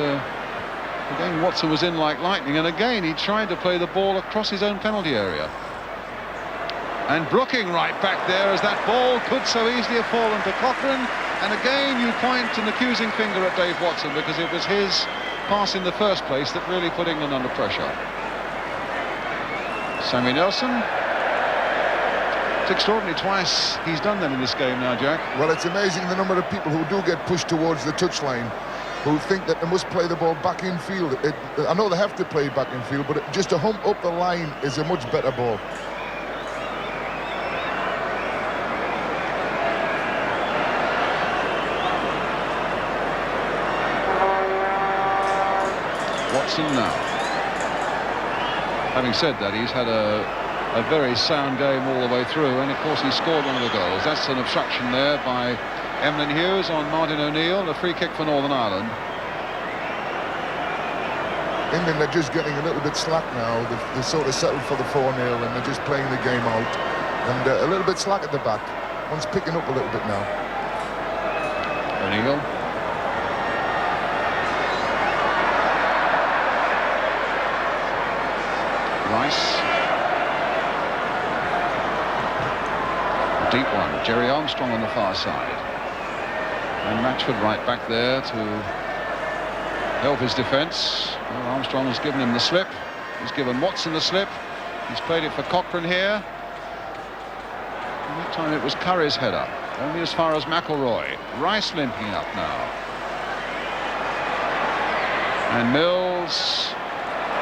[SPEAKER 4] again Watson was in like lightning, and again he tried to play the ball across his own penalty area. And Brooking right back there, as that ball could so easily have fallen to Cochrane. And again you point an accusing finger at Dave Watson, because it was his pass in the first place that really put England under pressure. Sammy Nelson. It's extraordinary, twice he's done that in this game now, Jack.
[SPEAKER 9] Well, it's amazing the number of people who do get pushed towards the touchline, who think that they must play the ball back in field. I know they have to play back in field, but just to hump up the line is a much better ball.
[SPEAKER 4] Watson now. Having said that, he's had a very sound game all the way through, and of course he scored one of the goals. That's an obstruction there by Hughes on Martin O'Neill, a free kick for Northern Ireland.
[SPEAKER 9] England are just getting a little bit slack now. They've sort of settled for the 4-0, and they're just playing the game out. And a little bit slack at the back. One's picking up a little bit now.
[SPEAKER 4] O'Neill. Rice. Deep one. Jerry Armstrong on the far side. And Latchford right back there to help his defence. Well, Armstrong has given him the slip. He's given Watson the slip. He's played it for Cochrane here. And that time it was Currie's header. Only as far as McElroy. Rice limping up now. And Mills.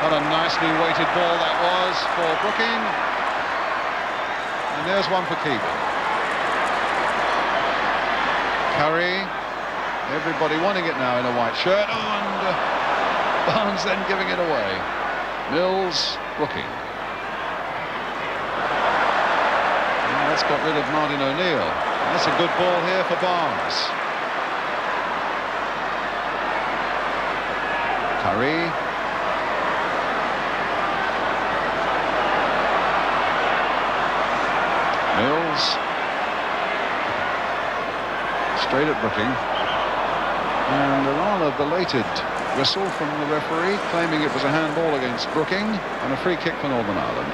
[SPEAKER 4] What a nicely weighted ball that was for Brooking. And there's one for Keegan. Currie. Everybody wanting it now in a white shirt. Oh, and Barnes then giving it away. Mills, Brooking. And that's got rid of Martin O'Neill. That's a good ball here for Barnes. Currie. Mills. Straight at Brooking. And a rather belated whistle from the referee, claiming it was a handball against Brooking, and a free kick for Northern Ireland.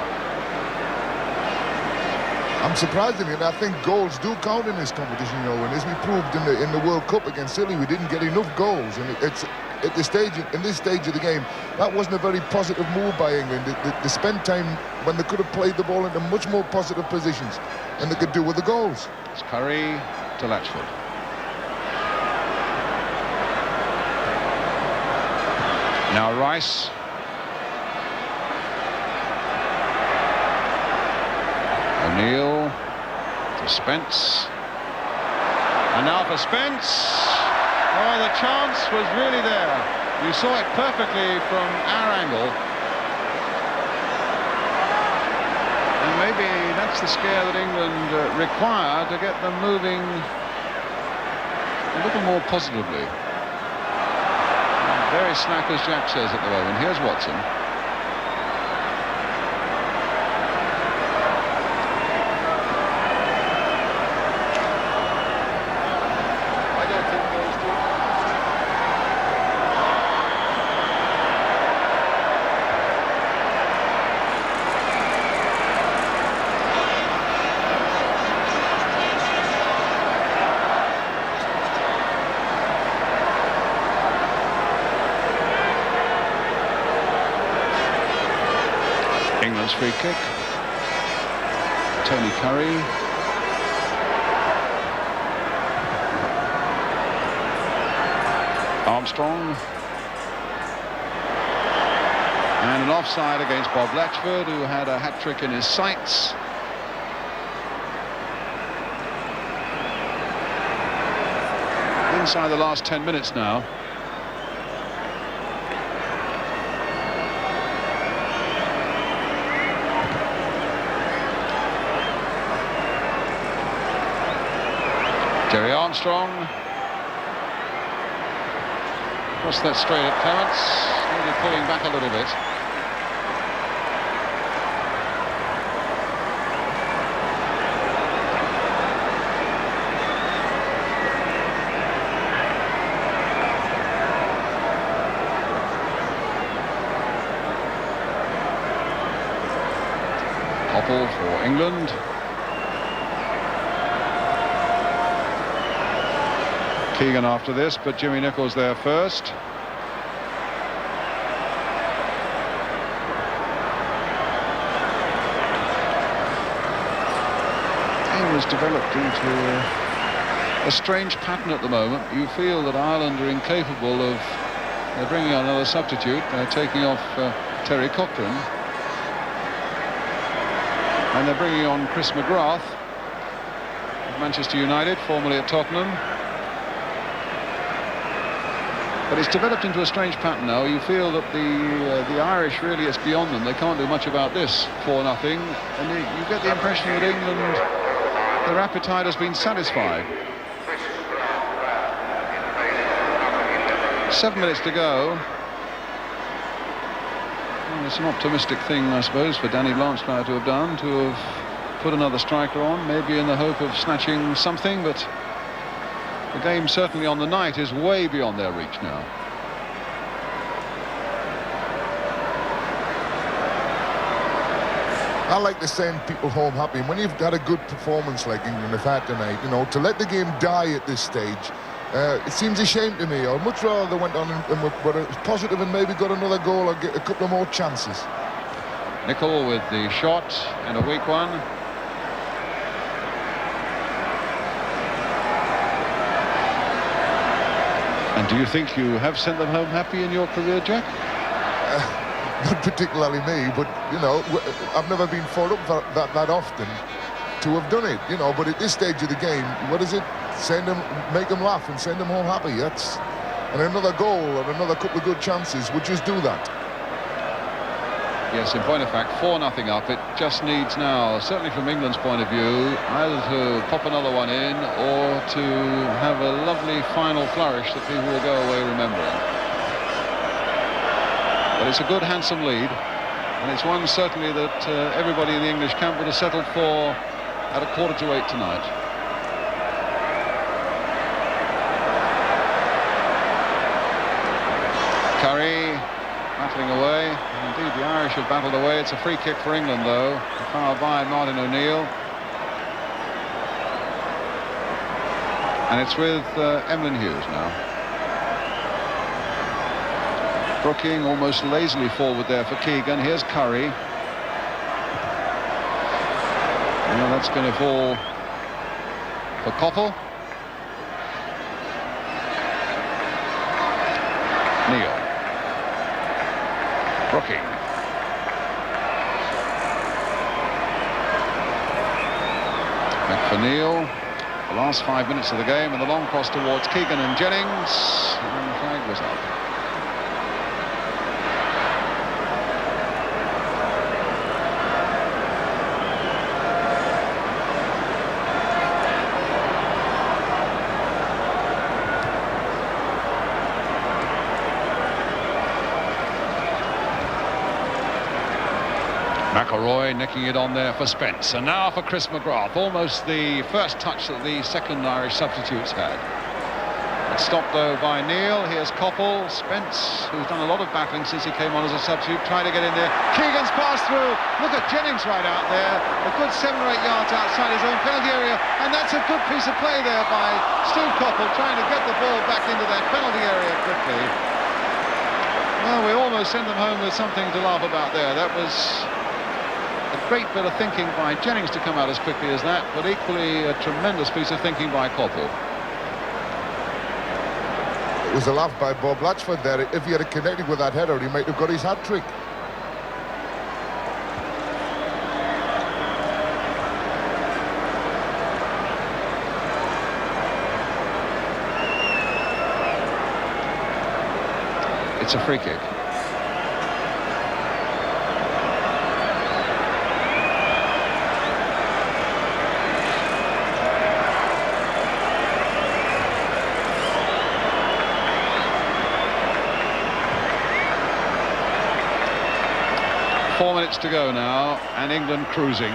[SPEAKER 9] I'm surprisingly, and I think goals do count in this competition, you know, and as we proved in the World Cup against Italy, we didn't get enough goals, and it's at this stage, in this stage of the game, that wasn't a very positive move by England. They spent time when they could have played the ball into much more positive positions, and they could do with the goals.
[SPEAKER 4] It's Currie to Latchford. Now Rice. O'Neill to Spence. And now for Spence. Oh, the chance was really there. You saw it perfectly from our angle. And maybe that's the scare that England require to get them moving a little more positively. Very slack, as Jack says at the moment. Here's Watson. England's free kick. Tony Currie. Armstrong. And an offside against Bob Latchford, who had a hat-trick in his sights. Inside the last 10 minutes now. Jerry Armstrong. Cross that straight at Clemence. Maybe pulling back a little bit. Coppell for England. Keegan after this, but Jimmy Nicholl's there first. Game has developed into a strange pattern at the moment. You feel that Ireland are incapable of... They're bringing on another substitute. They're taking off Terry Cochrane. And they're bringing on Chris McGrath of Manchester United, formerly at Tottenham. But it's developed into a strange pattern now. You feel that the Irish, really, it's beyond them. They can't do much about this 4-0. And you get the impression that England, their appetite has been satisfied. 7 minutes to go. Well, it's an optimistic thing, I suppose, for Danny Blanchflower to have done, to have put another striker on, maybe in the hope of snatching something, but the game certainly on the night is way beyond their reach now.
[SPEAKER 9] I like to send people home happy. When you've had a good performance like England have had tonight, you know, to let the game die at this stage, it seems a shame to me. I'd much rather they went on and were positive and maybe got another goal or get a couple of more chances.
[SPEAKER 4] Nicholl with the shot and a weak one. And do you think you have sent them home happy in your career, Jack?
[SPEAKER 9] Not particularly me, but, you know, I've never been followed up that often to have done it, you know, but at this stage of the game, what is it? Send them, make them laugh and send them home happy. That's, and another goal and another couple of good chances would just do that.
[SPEAKER 4] Yes, in point of fact, 4-0 up. It just needs now, certainly from England's point of view, either to pop another one in or to have a lovely final flourish that people will go away remembering. But it's a good, handsome lead, and it's one certainly that everybody in the English camp would have settled for at 7:45 tonight. Currie battling away. Indeed, the Irish have battled away. It's a free kick for England, though. A foul by Martin O'Neill. And it's with Emlyn Hughes now. Brooking almost lazily forward there for Keegan. Here's Currie. Well, that's going to fall for Coppell. Neill. Brooking. Back for Neill. The last 5 minutes of the game, and the long cross towards Keegan and Jennings. And the flag was up. McElroy nicking it on there for Spence, and now for Chris McGrath, almost the first touch that the second Irish substitutes had. It's stopped though by Neal. Here's Coppell. Spence, who's done a lot of battling since he came on as a substitute, trying to get in there. Keegan's pass through. Look at Jennings right out there. A good 7 or 8 yards outside his own penalty area, and that's a good piece of play there by Steve Coppell, trying to get the ball back into that penalty area quickly. Well, we almost send them home with something to laugh about there. That was a great bit of thinking by Jennings to come out as quickly as that, but equally a tremendous piece of thinking by Coppell.
[SPEAKER 9] It was a laugh by Bob Latchford there. If he had connected with that header, he might have got his hat-trick.
[SPEAKER 4] It's a free kick. 4 minutes to go now, and England cruising.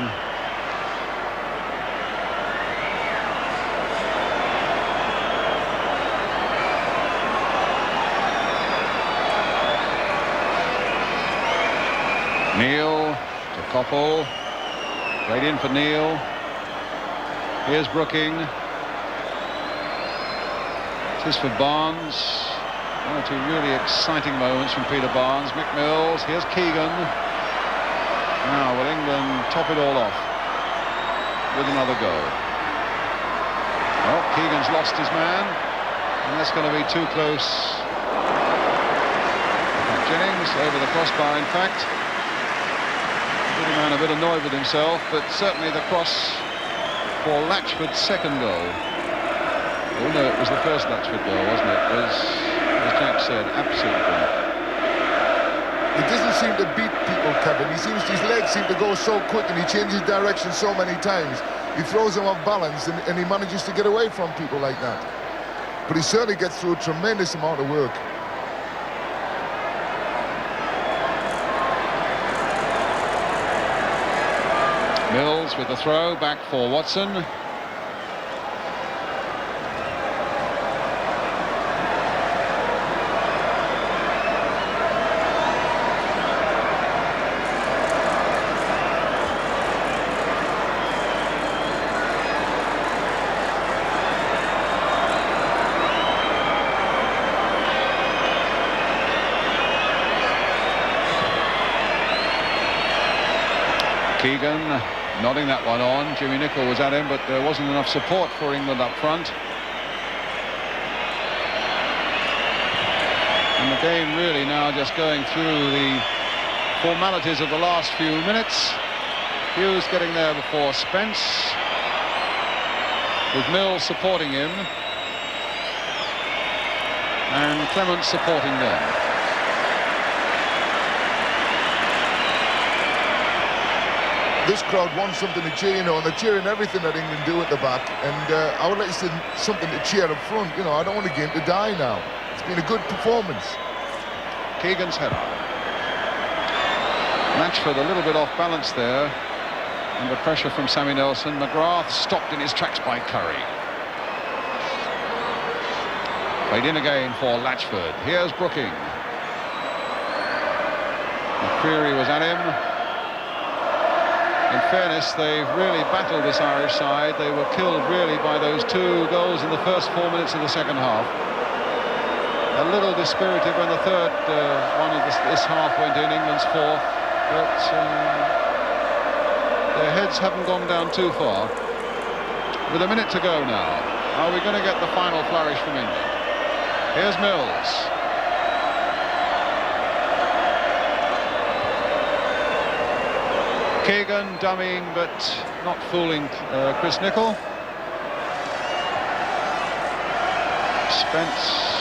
[SPEAKER 4] Neal to Coppell. Played in for Neal. Here's Brooking. This is for Barnes. One or two really exciting moments from Peter Barnes. Mick Mills. Here's Keegan. Now will England top it all off with another goal? Well, Keegan's lost his man, and that's going to be too close. Jennings over the crossbar, in fact. The man a bit annoyed with himself, but certainly the cross for Latchford's second goal. Oh no, it was the first Latchford goal, wasn't it? It was, as Jack said, absolutely brilliant.
[SPEAKER 9] He doesn't seem to beat people, Kevin. His legs seem to go so quick, and he changes direction so many times. He throws them off balance, and he manages to get away from people like that. But he certainly gets through a tremendous amount of work.
[SPEAKER 4] Mills with the throw, back for Watson. Keegan nodding that one on. Jimmy Nicholl was at him, but there wasn't enough support for England up front. And the game really now just going through the formalities of the last few minutes. Hughes getting there before Spence, with Mills supporting him, and Clemence supporting them.
[SPEAKER 9] This crowd wants something to cheer, and they're cheering everything that England do at the back, and I would like to see something to cheer up front. I don't want the game to die now. It's been a good performance.
[SPEAKER 4] Keegan's header. Latchford a little bit off balance there, under pressure from Sammy Nelson. McGrath stopped in his tracks by Currie. Played in again for Latchford. Here's Brooking. McCreery was at him. In fairness, they've really battled this Irish side. They were killed really by those 2 goals in the first 4 minutes of the second half. A little dispirited when the third one of this half went in, England's fourth, but their heads haven't gone down too far. With a minute to go now, are we going to get the final flourish from England? Here's Mills. Keegan dummying, but not fooling Chris Nicholl. Spence